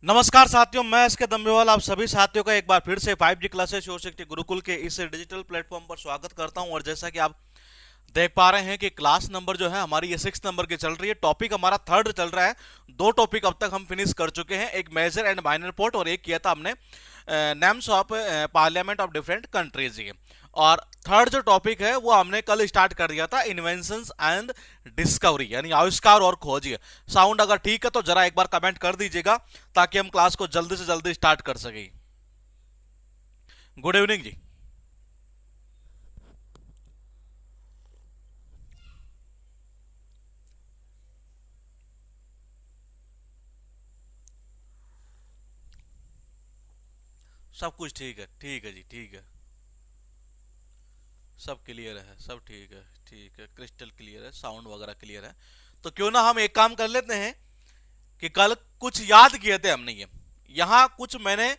नमस्कार साथियों, मैं इसके दम्बेवाल आप सभी साथियों का एक बार फिर से 5G क्लासेस शक्ति गुरुकुल के इस डिजिटल प्लेटफॉर्म पर स्वागत करता हूं। और जैसा कि आप देख पा रहे हैं कि क्लास नंबर जो है हमारी ये 6 नंबर की चल रही है। टॉपिक हमारा थर्ड चल रहा है। दो टॉपिक अब तक हम फिनिश कर चुके हैं, एक मेजर एंड माइनर पोर्ट और एक किया था हमने names of parliament of different countries. ये और थर्ड जो टॉपिक है वो हमने कल स्टार्ट कर दिया था, इन्वेंशंस एंड डिस्कवरी यानी आविष्कार और खोज। साउंड अगर ठीक है तो जरा एक बार कमेंट कर दीजिएगा ताकि हम क्लास को जल्दी से जल्दी स्टार्ट कर सके। गुड इवनिंग जी। सब कुछ ठीक है जी, ठीक है। सब क्लियर है, सब ठीक है, क्रिस्टल क्लियर है, साउंड वगैरह क्लियर है। तो क्यों ना हम एक काम कर लेते हैं कि कल कुछ याद किए थे हमने। ये यहाँ कुछ मैंने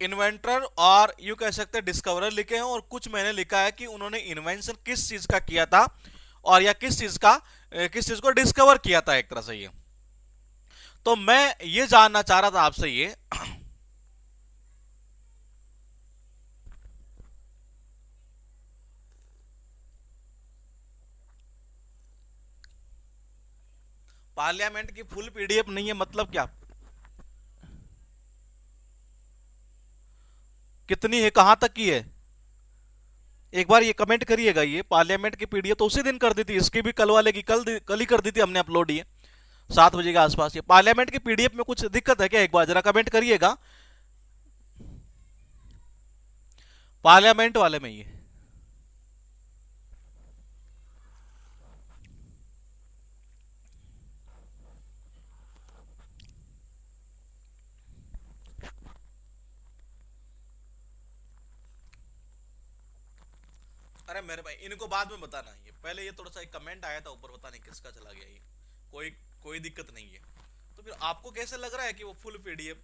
इन्वेंटर और यूं कह सकते हैं डिस्कवरर लिखे हैं, और कुछ मैंने लिखा है कि उन्होंने इन्वेंशन किस चीज का किया था और या किस चीज को डिस्कवर किया था एक तरह से। ये तो मैं ये जानना चाह रहा था आपसे ये पार्लियामेंट की फुल पीडीएफ नहीं है मतलब क्या? कितनी है, कहां तक की है? एक बार ये कमेंट करिएगा। ये पार्लियामेंट की पीडीएफ तो उसी दिन कर दी थी, इसकी भी कल वाले की कल ही कर दी थी हमने अपलोड। ये 7 बजे के आसपास। ये पार्लियामेंट की पीडीएफ में कुछ दिक्कत है क्या? एक बार जरा कमेंट करिएगा पार्लियामेंट वाले में। ये अरे मेरे भाई, इनको बाद में बताना। ये पहले ये थोड़ा सा एक कमेंट आया था ऊपर, पता नहीं किसका चला गया। ये कोई कोई दिक्कत नहीं है। तो फिर आपको कैसे लग रहा है कि वो फुल पीडीएफ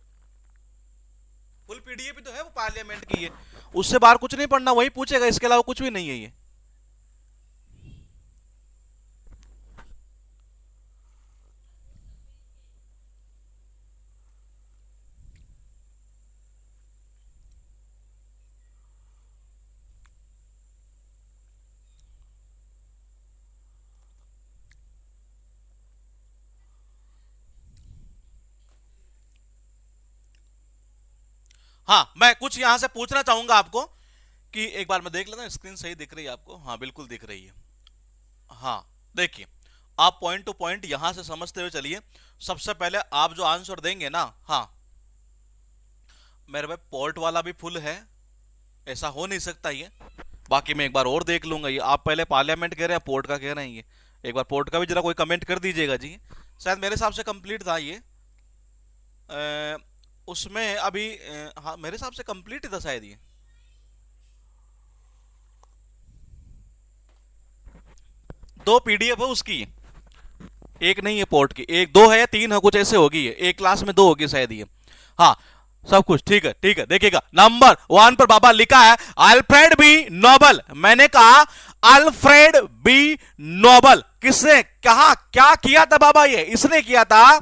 ही तो है वो पार्लियामेंट की। है उससे बाहर कुछ नहीं पढ़ना, वही पूछेगा, इसके अलावा कुछ भी नहीं है ये। हाँ, मैं कुछ यहां से पूछना चाहूंगा आपको कि एक बार मैं देख लेता हूं, स्क्रीन सही दिख रही है आपको? हाँ बिल्कुल दिख रही है। हाँ देखिए, आप पॉइंट टू पॉइंट यहां से समझते हुए चलिए। सबसे पहले आप जो आंसर देंगे ना, हाँ मेरे भाई पोर्ट वाला भी फुल है, ऐसा हो नहीं सकता ये। बाकी मैं एक बार और देख लूंगा। ये आप पहले पार्लियामेंट कह रहे हैं, पोर्ट का कह रहे हैं। ये एक बार पोर्ट का भी जरा कोई कमेंट कर दीजिएगा जी। शायद मेरे हिसाब से कंप्लीट था ये। अ, उसमें अभी हाँ मेरे हिसाब से कंप्लीट ही था शायद ये। दो पीडीएफ है उसकी, एक नहीं है पोर्ट की। एक दो है या तीन है, कुछ ऐसे होगी। ये एक क्लास में दो होगी शायद ये। हाँ सब कुछ ठीक है, ठीक है। देखिएगा नंबर 1 पर बाबा लिखा है अल्फ्रेड बी नोबल। मैंने कहा अल्फ्रेड बी नोबल किसने कहा, क्या किया था बाबा? ये इसने किया था।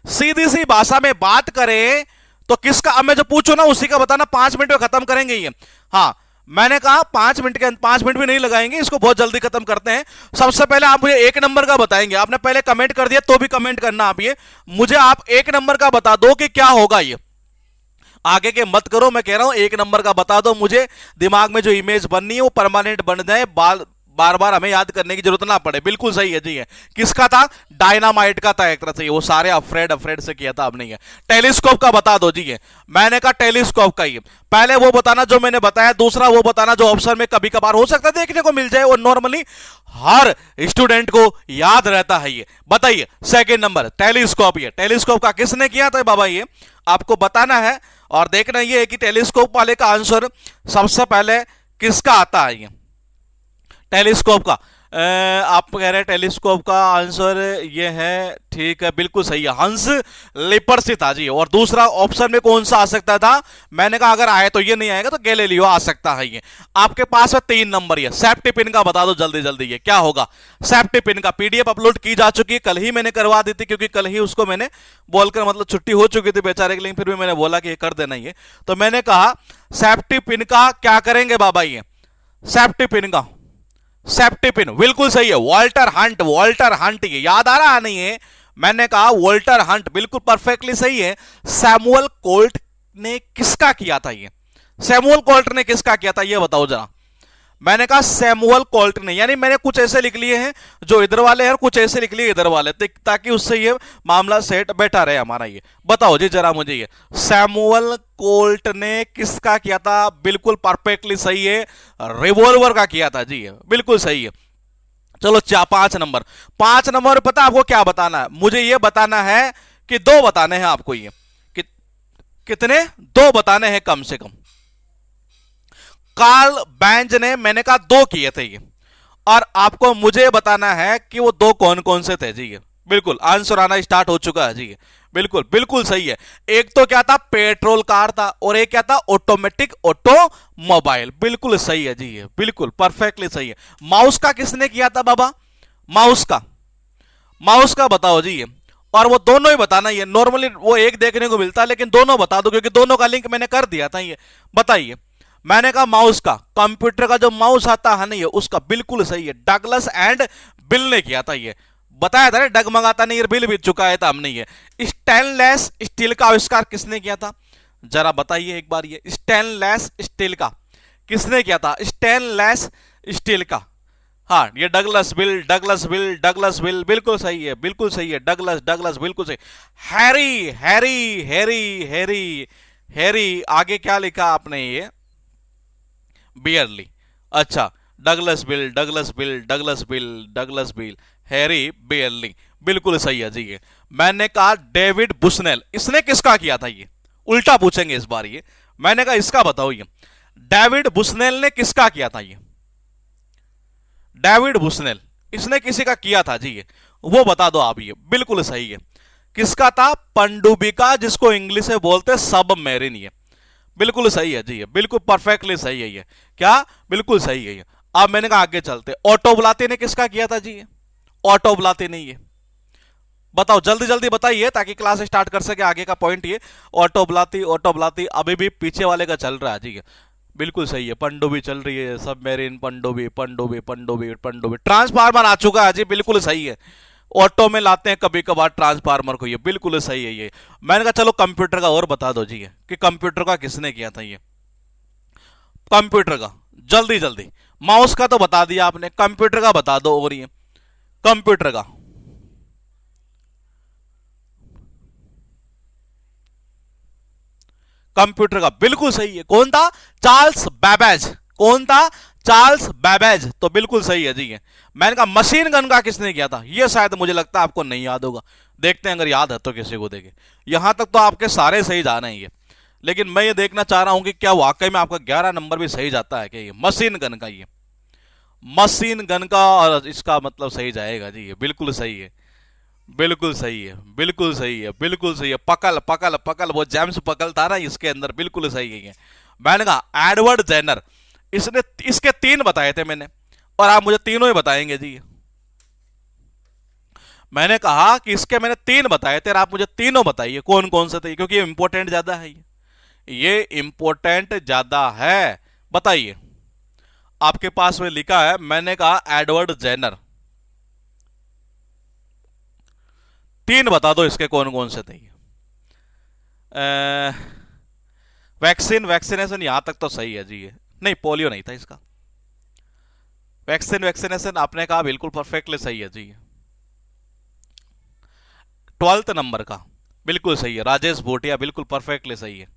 सीधी सी भाषा में बात करें तो किसका, अब मैं जो पूछू ना उसी का बताना। 5 मिनट में खत्म करेंगे ये। हाँ मैंने कहा 5 मिनट के 5 मिनट भी नहीं लगाएंगे इसको, बहुत जल्दी खत्म करते हैं। सबसे पहले आप मुझे एक नंबर का बताएंगे। आपने पहले कमेंट कर दिया तो भी कमेंट करना आप। ये मुझे आप एक नंबर का बता दो कि क्या होगा ये। आगे के मत करो, मैं कह रहा हूं एक नंबर का बता दो मुझे। दिमाग में जो इमेज बननी है वो परमानेंट बन जाए, बार बार हमें याद करने की जरूरत ना पड़े। बिल्कुल सही है जी। है किसका था? डायनामाइट का था एक तरह से। वो सारे अफ्रेड अफ्रेड से किया था आपने। ये टेलीस्कोप का बता दो जी। है मैंने कहा टेलीस्कोप का। ये पहले वो बताना जो मैंने बताया, दूसरा वो बताना जो ऑप्शन में कभी कभार हो सकता है देखने को मिल जाए, और नॉर्मली हर स्टूडेंट को याद रहता है। ये बताइए सेकंड नंबर टेलीस्कोप। ये टेलीस्कोप का किसने किया था बाबा? ये आपको बताना है और देखना ये है कि टेलीस्कोप वाले का आंसर सबसे पहले किसका आता है। ये टेलीस्कोप का आप कह रहे हैं टेलीस्कोप का आंसर ये है, ठीक है, बिल्कुल सही है, हंस लिपर्सी था जी। और दूसरा ऑप्शन में कौन सा आ सकता था? मैंने कहा अगर आए तो ये नहीं आएगा तो गैलीलियो आ सकता है ये। आपके पास है 3 नंबर, ये सेफ्टी पिन का बता दो जल्दी जल्दी, ये क्या होगा? सेफ्टी पिन का पीडीएफ अपलोड की जा चुकी है, कल ही मैंने करवा दी थी, क्योंकि कल ही उसको मैंने बोलकर, मतलब छुट्टी हो चुकी थी बेचारे की, लेकिन फिर भी मैंने बोला कि ये कर देना ये। तो मैंने कहा सेफ्टी पिन का क्या करेंगे बाबा? ये सेफ्टी पिन का, सेफ्टी पिन बिल्कुल सही है, वॉल्टर हंट, वॉल्टर हंट, ये याद आ रहा नहीं है? मैंने कहा वॉल्टर हंट, बिल्कुल परफेक्टली सही है। सैमुअल कोल्ट ने किसका किया था ये? सैमुअल कोल्ट ने किसका किया था ये बताओ जरा। मैंने कहा सैमुअल कोल्ट ने, यानी मैंने कुछ ऐसे लिख लिए हैं जो इधर वाले हैं और कुछ ऐसे लिख लिए इधर वाले, ताकि उससे ये मामला सेट बैठा रहे हमारा। ये बताओ जी जरा मुझे, ये सैमुअल कोल्ट ने किसका किया था? बिल्कुल परफेक्टली सही है, रिवॉल्वर का किया था जी, बिल्कुल सही है। चलो 5 नंबर, 5 नंबर पता आपको क्या बताना है? मुझे ये बताना है कि 2 बताने हैं आपको, ये कि, कितने? 2 बताने हैं कम से कम। कार्ल बैंज ने, मैंने कहा 2 किए थे ये, और आपको मुझे बताना है कि वो 2 कौन कौन से थे जी। ये बिल्कुल आंसर आना स्टार्ट हो चुका है जी, बिल्कुल बिल्कुल सही है। एक तो क्या था? पेट्रोल कार था, और एक क्या था? ऑटोमेटिक ऑटोमोबाइल, बिल्कुल सही है जी, ये बिल्कुल परफेक्टली सही है। माउस का किसने किया था बाबा? माउस का, माउस का बताओ जी ये, और वो दोनों ही बताना। ये नॉर्मली वो एक देखने को मिलता है, लेकिन दोनों बता दो, क्योंकि दोनों का लिंक मैंने कर दिया था। ये बताइए। मैंने कहा माउस का, कंप्यूटर का जो माउस आता है ना ये, उसका बिल्कुल सही है, डगलस एंड बिल ने किया था ये। बताया था ना, डगमगाता नहीं, बिल बीत चुका है था हमने ये। स्टेनलेस स्टील का आविष्कार किसने किया था? जरा बताइए एक बार, ये स्टेनलेस स्टील का किसने किया था? स्टेनलेस स्टील का, हाँ, ये Douglas bill, Douglas bill, Douglas bill, बिल्कुल सही है, बिल्कुल सही है, डगलस, डगलस, बिल्कुल सही। Harry, Harry, Harry, Harry, Harry, आगे क्या लिखा आपने? ये बियरली, अच्छा, Douglas bill, Douglas bill, Douglas bill, Douglas bill, Harry barely, बिल्कुल सही है जी ये। मैंने कहा डेविड बुशनेल, इसने किसका किया था? ये उल्टा पूछेंगे इस बार ये। मैंने कहा इसका बताओ, ये डेविड बुशनेल ने किसका किया था? ये डेविड बुशनेल, इसने किसी का किया था जी, ये वो बता दो आप। ये बिल्कुल सही है। किसका था? पनडुब्बी का, जिसको इंग्लिश में बोलते सबमरीन। ये बिल्कुल सही है जी, ये बिल्कुल परफेक्टली सही है ये। क्या? बिल्कुल सही है ये। अब मैंने कहा आगे चलते, ऑटो ब्लाती ने किसका किया था जी? ये ऑटो ब्लाती ने, ये बताओ जल्दी जल्दी बताइए, ताकि क्लास स्टार्ट कर सके आगे का पॉइंट। ये ऑटो ब्लाती, ऑटो ब्लाती अभी भी पीछे वाले का चल रहा है जी, बिल्कुल सही है। पनडुब्बी चल रही है, सबमरीन, पनडुब्बी, पनडुब्बी, पनडुब्बी, पनडुब्बी, ट्रांसफार्मर आ चुका है जी, बिल्कुल सही है। ऑटो में लाते हैं कभी कभार ट्रांसफार्मर को, ये बिल्कुल सही है ये। मैंने कहा चलो कंप्यूटर का और बता दो जी, कि कंप्यूटर का किसने किया था? ये कंप्यूटर का जल्दी जल्दी, माउस का तो बता दिया आपने, कंप्यूटर का बता दो। और ये कंप्यूटर का, कंप्यूटर का बिल्कुल सही है। कौन था? Charles Babbage. कौन था? चार्ल्स बैबेज, तो बिल्कुल सही है जी ये। मैंने कहा मशीन गन का किसने किया था? ये शायद मुझे लगता है आपको नहीं याद होगा, देखते हैं अगर याद है तो किसी को देखे। यहां तक तो आपके सारे सही जा रहे हैं ये, लेकिन मैं ये देखना चाह रहा हूं कि क्या वाकई में आपका 11 नंबर भी सही जाता है क्या? ये मशीन गन का, ये मशीन गन का, और इसका मतलब सही जाएगा जी, ये बिल्कुल सही है, बिल्कुल सही है, बिल्कुल सही है, बिल्कुल सही है। पकल, पकल, पकल, वो जेम्स पकल था ना इसके अंदर, बिल्कुल सही है ये। मैंने कहा एडवर्ड जेनर, इसने, इसके 3 बताए थे मैंने, और आप मुझे तीनों ही बताएंगे जी। मैंने कहा कि इसके मैंने 3 बताए थे, और आप मुझे तीनों बताइए कौन कौन से थे, क्योंकि ये इंपॉर्टेंट ज्यादा है, ये इंपॉर्टेंट ज्यादा है। बताइए, आपके पास में लिखा है, मैंने कहा एडवर्ड जेनर, 3 बता दो इसके कौन कौन से थे। वैक्सीन, वैक्सीनेशन, यहां तक तो सही है जी ये, नहीं पोलियो नहीं था इसका। वैक्सीन, वैक्सीनेशन आपने कहा बिल्कुल परफेक्टली सही है जी। 12th नंबर का बिल्कुल सही है, राजेश भोटिया, बिल्कुल परफेक्टली सही है,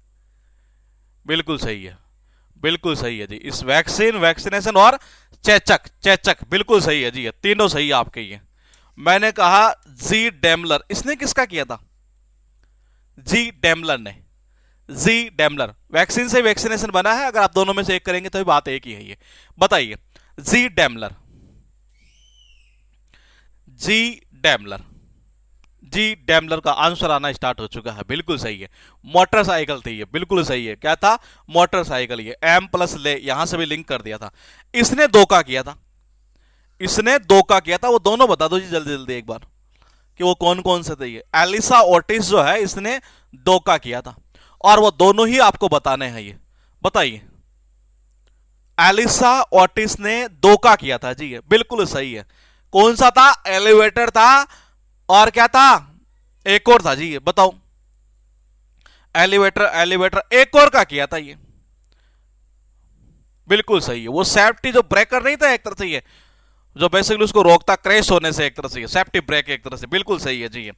बिल्कुल सही है, बिल्कुल सही है जी। इस वैक्सीन, वैक्सीनेशन और चेचक, चेचक बिल्कुल सही है जी, ये तीनों सही है आपके ये। मैंने कहा जी डेमलर, इसने किसका किया था? जी डेमलर ने, जी डेमलर, वैक्सीन से वैक्सीनेशन बना है, अगर आप दोनों में से एक करेंगे तो बात एक ही है ये। बताइए जी डेमलर, जी डैमलर। जी डैमलर का आंसर आना स्टार्ट हो चुका है, बिल्कुल सही है। मोटरसाइकिल थी ये, बिल्कुल सही है। क्या था? मोटरसाइकिल। ये एम प्लस ले यहां से भी लिंक कर दिया था। इसने धोखा किया था, इसने धोखा किया था, वो दोनों बता दो जी जल्दी जल्दी एक बार कि वो कौन कौन से थे। ये एलिसा ओटिस जो है इसने धोखा किया था, और वो दोनों ही आपको बताने हैं। ये बताइए। एलिसा ओटिस ने धोखा किया था जी, ये बिल्कुल सही है। कौन सा था? एलिवेटर था, और क्या था? एक और था जी, ये बताओ। एलिवेटर, एलिवेटर एक और का किया था ये, बिल्कुल सही है। वो सेफ्टी जो ब्रेकर नहीं था एक तरह से, ये जो बेसिकली उसको रोकता क्रैश होने से, एक तरह से सेफ्टी ब्रेक एक तरह से, बिल्कुल सही है जी ये।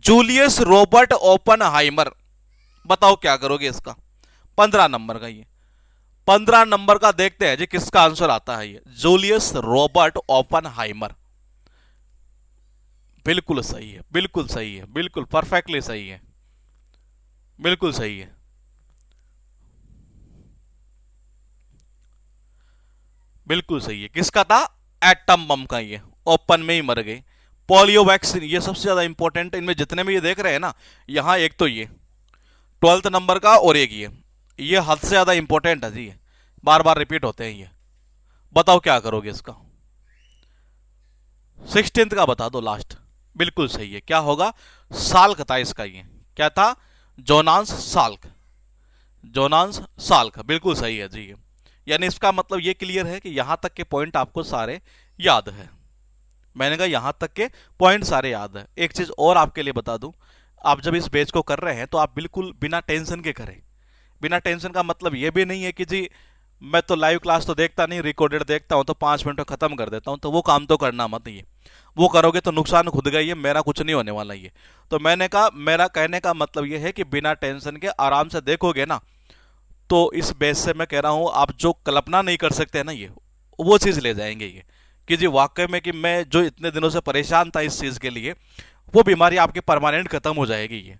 जूलियस रॉबर्ट ओपनहाइमर, बताओ क्या करोगे इसका? 15 नंबर का ये, 15 नंबर का देखते हैं जी किसका आंसर आता है। ये जूलियस रॉबर्ट ओपनहाइमर, बिल्कुल सही है, बिल्कुल सही है, बिल्कुल परफेक्टली सही है, बिल्कुल सही है, बिल्कुल सही है। किसका था? एटम बम का। ये ओपन में ही मर गए। पोलियो वैक्सीन, ये सबसे ज्यादा इंपॉर्टेंट इनमें जितने भी ये देख रहे हैं ना, यहां एक तो ये 12th नंबर का, और एक ये हद से ज्यादा इंपॉर्टेंट है जी, ये बार बार रिपीट होते हैं ये। बताओ क्या करोगे इसका? 16th का बता दो लास्ट। बिल्कुल सही है। क्या होगा? साल्क था इसका ये। क्या था? जोनास साल्क, जोनास साल्क, बिल्कुल सही है जी ये। यानी इसका मतलब ये क्लियर है कि यहां तक के पॉइंट आपको सारे याद है। मैंने कहा यहां तक के पॉइंट सारे याद है। एक चीज और आपके लिए बता दूं, आप जब इस बैच को कर रहे हैं तो आप बिल्कुल बिना टेंशन के करें। बिना टेंशन का मतलब ये भी नहीं है कि जी मैं तो लाइव क्लास तो देखता नहीं, रिकॉर्डेड देखता हूं तो 5 मिनट में खत्म कर देता हूं, तो वो काम तो करना मत। ये वो करोगे तो नुकसान खुद का ही है, मेरा कुछ नहीं होने वाला ये। तो मैंने कहा, मेरा कहने का मतलब ये है कि बिना टेंशन के आराम से देखोगे ना, तो इस बेस से मैं कह रहा हूं आप जो कल्पना नहीं कर सकते ना, ये वो चीज ले जाएंगे ये, कि जी वाकई में कि मैं जो इतने दिनों से परेशान था इस चीज के लिए, वो बीमारी आपकी परमानेंट खत्म हो जाएगी ये।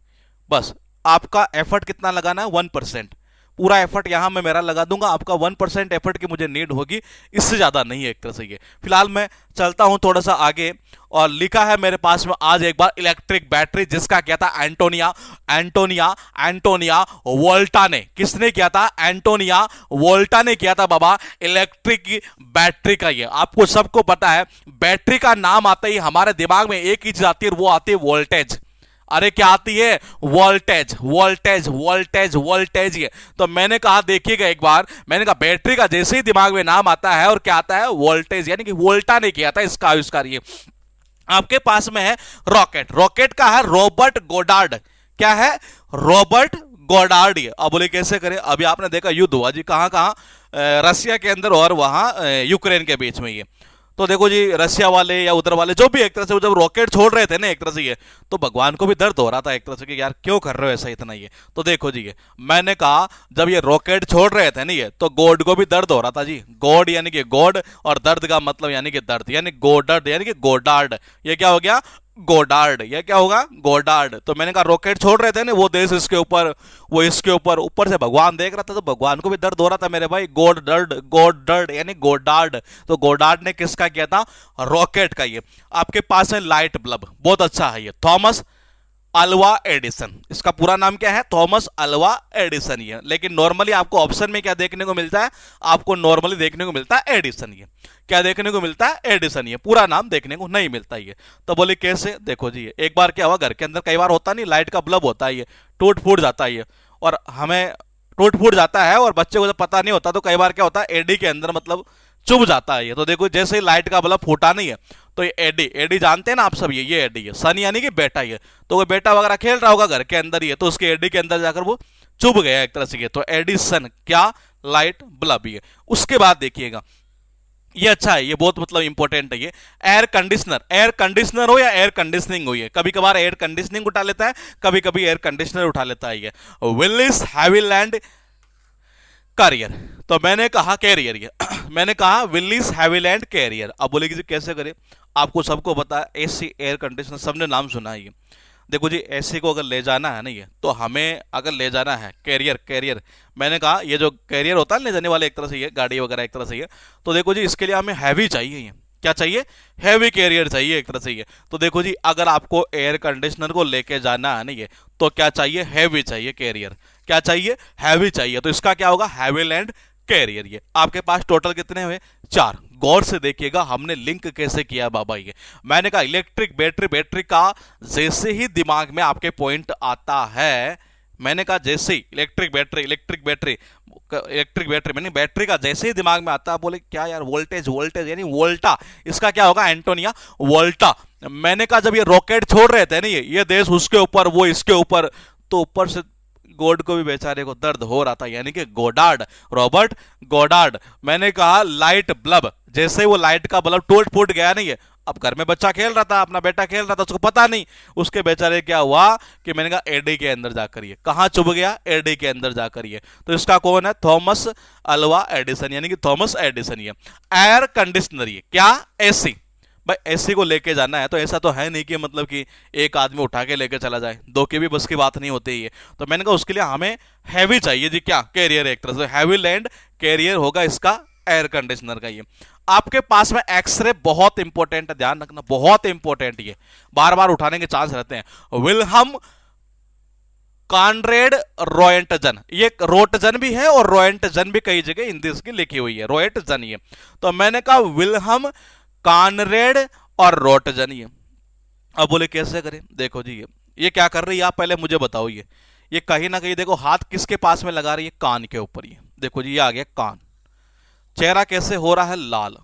बस आपका एफर्ट कितना लगाना है? 1%। पूरा एफर्ट यहां मैं मेरा लगा दूंगा, आपका 1% एफर्ट की मुझे नीड होगी, इससे ज्यादा नहीं है एक तरह से ये। फिलहाल मैं चलता हूं थोड़ा सा आगे, और लिखा है मेरे पास में आज एक बार इलेक्ट्रिक बैटरी, जिसका क्या था? एंटोनिया, एंटोनिया, एंटोनिया वोल्टा ने। किसने किया था? एंटोनिया वोल्टा ने किया था बाबा, इलेक्ट्रिक बैटरी का। ये आपको सबको पता है, बैटरी का नाम आते ही हमारे दिमाग में एक ही चीज आती है, वो आती है वोल्टेज। अरे क्या आती है? Voltage, voltage, voltage, voltage. ये तो मैंने कहा देखिएगा एक बार, मैंने कहा बैटरी का जैसे ही दिमाग में नाम आता है, और क्या आता है? वोल्टेज। यानी कि वोल्टा ने किया था इसका आविष्कार ये। आपके पास में है रॉकेट, रॉकेट का है रॉबर्ट गोडार्ड। क्या है? Robert Goddard. ये अब बोले कैसे करें? अभी आपने देखा युद्ध हुआ जी, कहां कहां? रसिया के अंदर और वहां यूक्रेन के बीच में। ये तो देखो जी, रसिया वाले या उधर वाले जो भी एक तरह से, वो जब रॉकेट छोड़ रहे थे ना एक तरह से, ये तो भगवान को भी दर्द हो रहा था एक तरह से कि यार क्यों कर रहे हो ऐसा इतना। ये तो देखो जी, ये मैंने कहा जब ये रॉकेट छोड़ रहे थे ना, ये तो गॉड को भी दर्द हो रहा था जी। गॉड यानी कि गॉड, और दर्द का मतलब यानी कि दर्द, यानी गोडर्ड यानी कि गोडार्ड। ये क्या हो गया? गोडार्ड। ये क्या होगा? गोडार्ड। तो मैंने कहा रॉकेट छोड़ रहे थे ना वो देश इसके ऊपर, वो इसके ऊपर, ऊपर से भगवान देख रहा था, तो भगवान को भी दर्द हो रहा था मेरे भाई। गोडर्ड, गोडर्ड यानी गोडार्ड। तो गोडार्ड ने किसका किया था? रॉकेट का। ये आपके पास है लाइट बल्ब, बहुत अच्छा है ये, थॉमस अल्वा एडिसन। इसका पूरा नाम क्या है? Thomas Alva Edison. ये लेकिन नॉर्मली आपको ऑप्शन में क्या देखने को मिलता है? आपको नॉर्मली देखने को मिलता है एडिसन। ये क्या देखने को मिलता है? एडिसन। ये पूरा नाम देखने को नहीं मिलता। ये तो बोले कैसे? देखो जी, एक बार क्या हुआ, घर के अंदर कई बार होता नहीं, लाइट का बल्ब होता है, ये टूट फूट जाता है ये, और हमें टूट फूट जाता है, और बच्चे को जब पता नहीं होता तो कई बार क्या होता है, एडी के अंदर मतलब चुभ जाता है ये। तो देखो जैसे ही लाइट का बल्ब फूटा नहीं है, तो ये एडी, एडी जानते हैं ना आप सब, ये एडी है, सन यानी कि बेटा। ये तो वो बेटा वगैरह खेल रहा होगा घर के अंदर, ये तो उसके एडी के अंदर जाकर वो चुभ गया एक तरह से। ये तो एडिसन क्या? Light bulb. ये उसके बाद देखिएगा, ये अच्छा है, ये बहुत मतलब इंपॉर्टेंट है ये। एयर कंडीशनर, एयर कंडीशनर हो या एयर कंडीशनिंग हो, ये कभी कभार एयर कंडीशनिंग उठा लेता है, कभी कभी एयर कंडीशनर उठा लेता है ये। Willis Haviland Carrier. तो मैंने कहा कैरियर, ये मैंने कहा विलिस हैविलैंड कैरियर। अब बोले कि कैसे करें? आपको सबको पता है एसी, एयर कंडीशनर, सबने नाम सुना है ये। देखो जी, एसी को अगर ले जाना है ना, ये तो हमें अगर ले जाना है कैरियर, कैरियर मैंने कहा ये जो कैरियर होता है ले जाने वाले एक तरह से, ये गाड़ी वगैरह एक तरह से, ये तो देखो जी इसके लिए हमें हैवी चाहिए। ये क्या चाहिए, हैवी कैरियर चाहिए एक तरह से ये। तो देखो जी, अगर आपको एयर कंडीशनर को लेके जाना है नहीं है, तो क्या चाहिए, हैवी चाहिए कैरियर। क्या चाहिए, हैवी चाहिए। तो इसका क्या होगा, हैवी लैंड कैरियर। ये आपके पास टोटल कितने हुए, 4। गौर से देखिएगा हमने लिंक कैसे किया बाबा। ये मैंने कहा इलेक्ट्रिक बैटरी, बैटरी का जैसे ही दिमाग में आपके पॉइंट आता है, मैंने कहा जैसे ही electric battery, electric battery, electric battery, मैंने बैटरी का जैसे ही दिमाग में आता है, बोले क्या यार, वोल्टेज, वोल्टेज यानी वोल्टा। इसका क्या होगा, एंटोनिया वोल्टा। मैंने कहा जब ये रॉकेट छोड़ रहे थे ना, ये देश उसके ऊपर, वो इसके ऊपर, तो ऊपर से गॉड को भी बेचारे को दर्द हो रहा था, यानी कि गोडार्ड, रॉबर्ट गोडार्ड। मैंने कहा लाइट बल्ब, जैसे वो लाइट का बल्ब टूट फूट गया नहीं है, अब घर में बच्चा खेल रहा था, अपना बेटा खेल रहा था, उसको पता नहीं, उसके बेचारे क्या हुआ कि मैंने कहा एडी के अंदर जाकर ये कहां चुभ गया, एडी के अंदर जाकर ये। तो इसका कौन है, थॉमस अल्वा एडिसन, यानी कि थॉमस एडिसन। ये एयर कंडीशनर, ये क्या, एसी। भाई एसी को लेके जाना है तो ऐसा तो है नहीं कि मतलब कि एक आदमी उठा के लेके चला जाए, दो की भी बस की बात नहीं होती है। तो मैंने कहा उसके लिए हमें हैवी चाहिए जी, क्या, कैरियर, एक तरह से हैवी लैंड कैरियर होगा इसका एयर कंडीशनर का। ये आपके पास में एक्सरे बहुत इंपॉर्टेंट है, ध्यान रखना, बहुत इंपॉर्टेंट, ये बार बार उठाने के चांस रहते हैं। विल्हम कॉनरेड रोएंटजन, ये रोटजन भी है और रोएंटजन भी कई जगह हिंदी इसकी लिखी हुई है, रोएंटजन। ये तो मैंने कहा विल्हम कॉनरेड और रोटजन। ये अब बोले कैसे करें, देखो जी ये क्या कर रही है, आप पहले मुझे बताओ। ये कहीं ना कहीं देखो हाथ किसके पास में लगा रही है, कान के ऊपर। ये देखो जी, ये आ गया कान। चेहरा कैसे हो रहा है, लाल।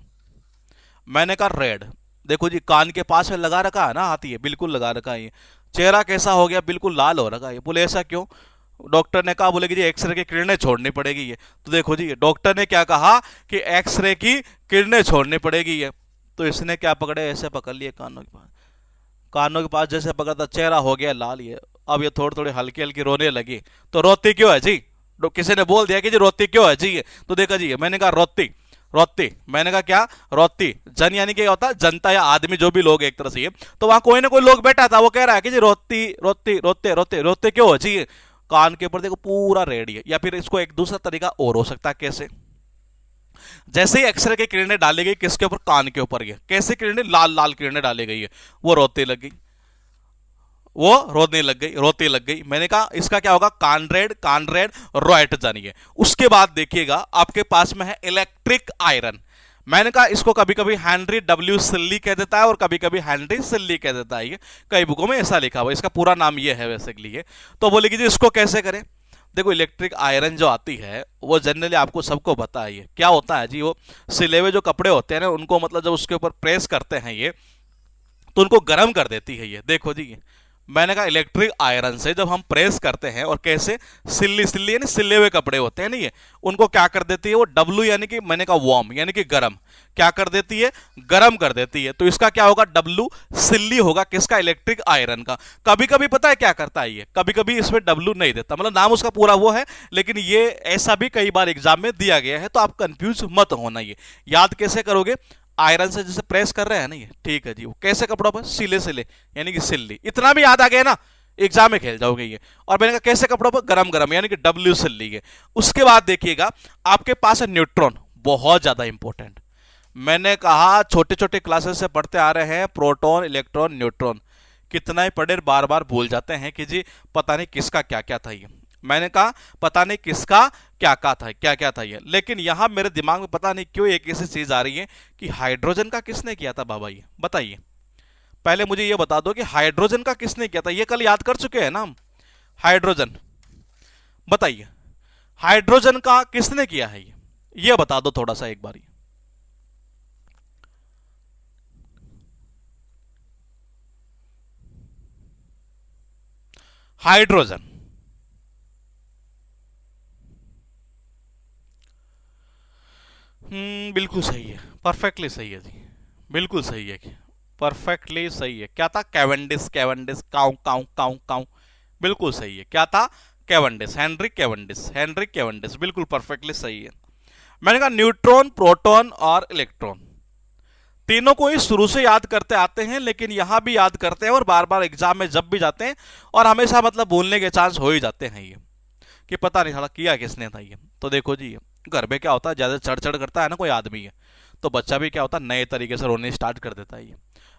मैंने कहा रेड। देखो जी, कान के पास में लगा रखा है ना हाथ, ये बिल्कुल लगा रखा है। ये चेहरा कैसा हो गया, बिल्कुल लाल हो रखा है। बोले ऐसा क्यों, डॉक्टर ने कहा, बोले कि जी एक्सरे की किरणें छोड़नी पड़ेगी। ये तो देखो जी, डॉक्टर ने क्या कहा कि एक्सरे की किरणें छोड़नी पड़ेगी। ये तो इसने क्या पकड़े, ऐसे पकड़ लिए कानों के पास, कानों के पास जैसे पकड़ा था, चेहरा हो गया लाल। ये अब ये थोड़ी थोड़ी हल्की हल्की रोने लगी। तो रोती क्यों है जी, किसी ने बोल दिया कि जी रोती क्यों है जी। ये तो देखा जी, मैंने कहा रोती, रोती, मैंने कहा क्या, रोती। जन यानी क्या होता है, जनता या आदमी, जो भी लोग एक तरह से। ये तो वहां कोई ना कोई लोग बैठा था, वो कह रहा है कि जी रोती रोती रोते रोते रोते क्यों हो जी। कान के ऊपर देखो पूरा रेड है। या फिर इसको एक दूसरा तरीका और हो सकता है, कैसे, जैसे ही एक्सरे की किरणें डाली गई किसके ऊपर, कान के ऊपर, ये कैसे किरणें, लाल लाल किरणें डाली गई है, वो रोते लग गई, वो रोने लग गई, रोती लग गई। मैंने कहा इसका क्या होगा, कॉनरेड, कॉनरेड रॉयट जानिए। उसके बाद देखिएगा आपके पास में है इलेक्ट्रिक आयरन। मैंने कहा इसको कभी कभी हेनरी डब्ल्यू सिल्ली कह देता है और कभी कभी हेनरी सिल्ली कह देता है, ये कई बुकों में ऐसा लिखा हुआ, इसका पूरा नाम ये है बेसिकली। ये तो बोले कि जी इसको कैसे करें। देखो इलेक्ट्रिक आयरन जो आती है वो जनरली आपको सबको पता है, ये क्या होता है जी, वो सिले हुए जो कपड़े होते हैं ना, उनको मतलब जब उसके ऊपर प्रेस करते हैं ये, तो उनको गर्म कर देती है। ये देखो जी, मैंने कहा इलेक्ट्रिक आयरन से जब हम प्रेस करते हैं, और कैसे, सिल्ली, सिल्ली यानी सिले हुए कपड़े होते हैं ना, ये उनको क्या कर देती है, वो डब्लू यानी कि मैंने कहा वार्म यानी कि गर्म, क्या कर देती है, गर्म कर देती है। तो इसका क्या होगा, डब्लू सिल्ली होगा, किसका, इलेक्ट्रिक आयरन का। कभी कभी पता है क्या करता है ये, कभी कभी इसमें डब्लू नहीं देता, मतलब नाम उसका पूरा वो है, लेकिन ये ऐसा भी कई बार एग्जाम में दिया गया है। तो आप कंफ्यूज मत होना, ये याद कैसे करोगे, आयरन से जैसे प्रेस कर रहे हैं ना ये, ठीक है जी, वो कैसे कपड़ों पर, सिले सिले यानी कि सिल्ली, इतना भी याद आ गया ना, एग्जाम में खेल जाओगे ये। और मैंने कहा कैसे कपड़ों पर, गरम गरम यानी कि डब्ल्यू सिल्ली है। उसके बाद देखिएगा आपके पास है न्यूट्रॉन, बहुत ज्यादा इंपॉर्टेंट। मैंने कहा छोटे छोटे क्लासेस से पढ़ते आ रहे हैं, प्रोटॉन, इलेक्ट्रॉन, न्यूट्रॉन, कितना ही पढ़े बार बार भूल जाते हैं कि जी पता नहीं किसका क्या क्या था ये। मैंने कहा पता नहीं किसका क्या क्या था ये, लेकिन यहां मेरे दिमाग में पता नहीं क्यों एक ऐसी चीज आ रही है कि हाइड्रोजन का किसने किया था बाबा, ये बताइए। पहले मुझे ये बता दो कि हाइड्रोजन का किसने किया था, ये कल याद कर चुके हैं ना हम, हाइड्रोजन। बताइए हाइड्रोजन का किसने किया है ये बता दो थोड़ा सा एक बार। हाइड्रोजन, बिल्कुल सही है, परफेक्टली सही है जी, बिल्कुल सही है, परफेक्टली सही है। क्या था, Cavendish, Cavendish, cow cow cow cow, बिल्कुल सही है। क्या था, Cavendish, Henry Cavendish, Henry Cavendish, बिल्कुल परफेक्टली सही है। मैंने कहा न्यूट्रॉन, प्रोटॉन और इलेक्ट्रॉन, तीनों को ही शुरू से याद करते आते हैं, लेकिन यहां भी याद करते हैं और बार बार एग्जाम में जब भी जाते हैं, और हमेशा मतलब भूलने के चांस हो ही जाते हैं ये, कि पता नहीं साला किया किसने था ये। तो देखो जी घर में क्या होता है, ज्यादा चढ़ चढ़ करता है ना कोई आदमी है, तो बच्चा भी क्या होता है, नए तरीके से रोने स्टार्ट कर देता है ये।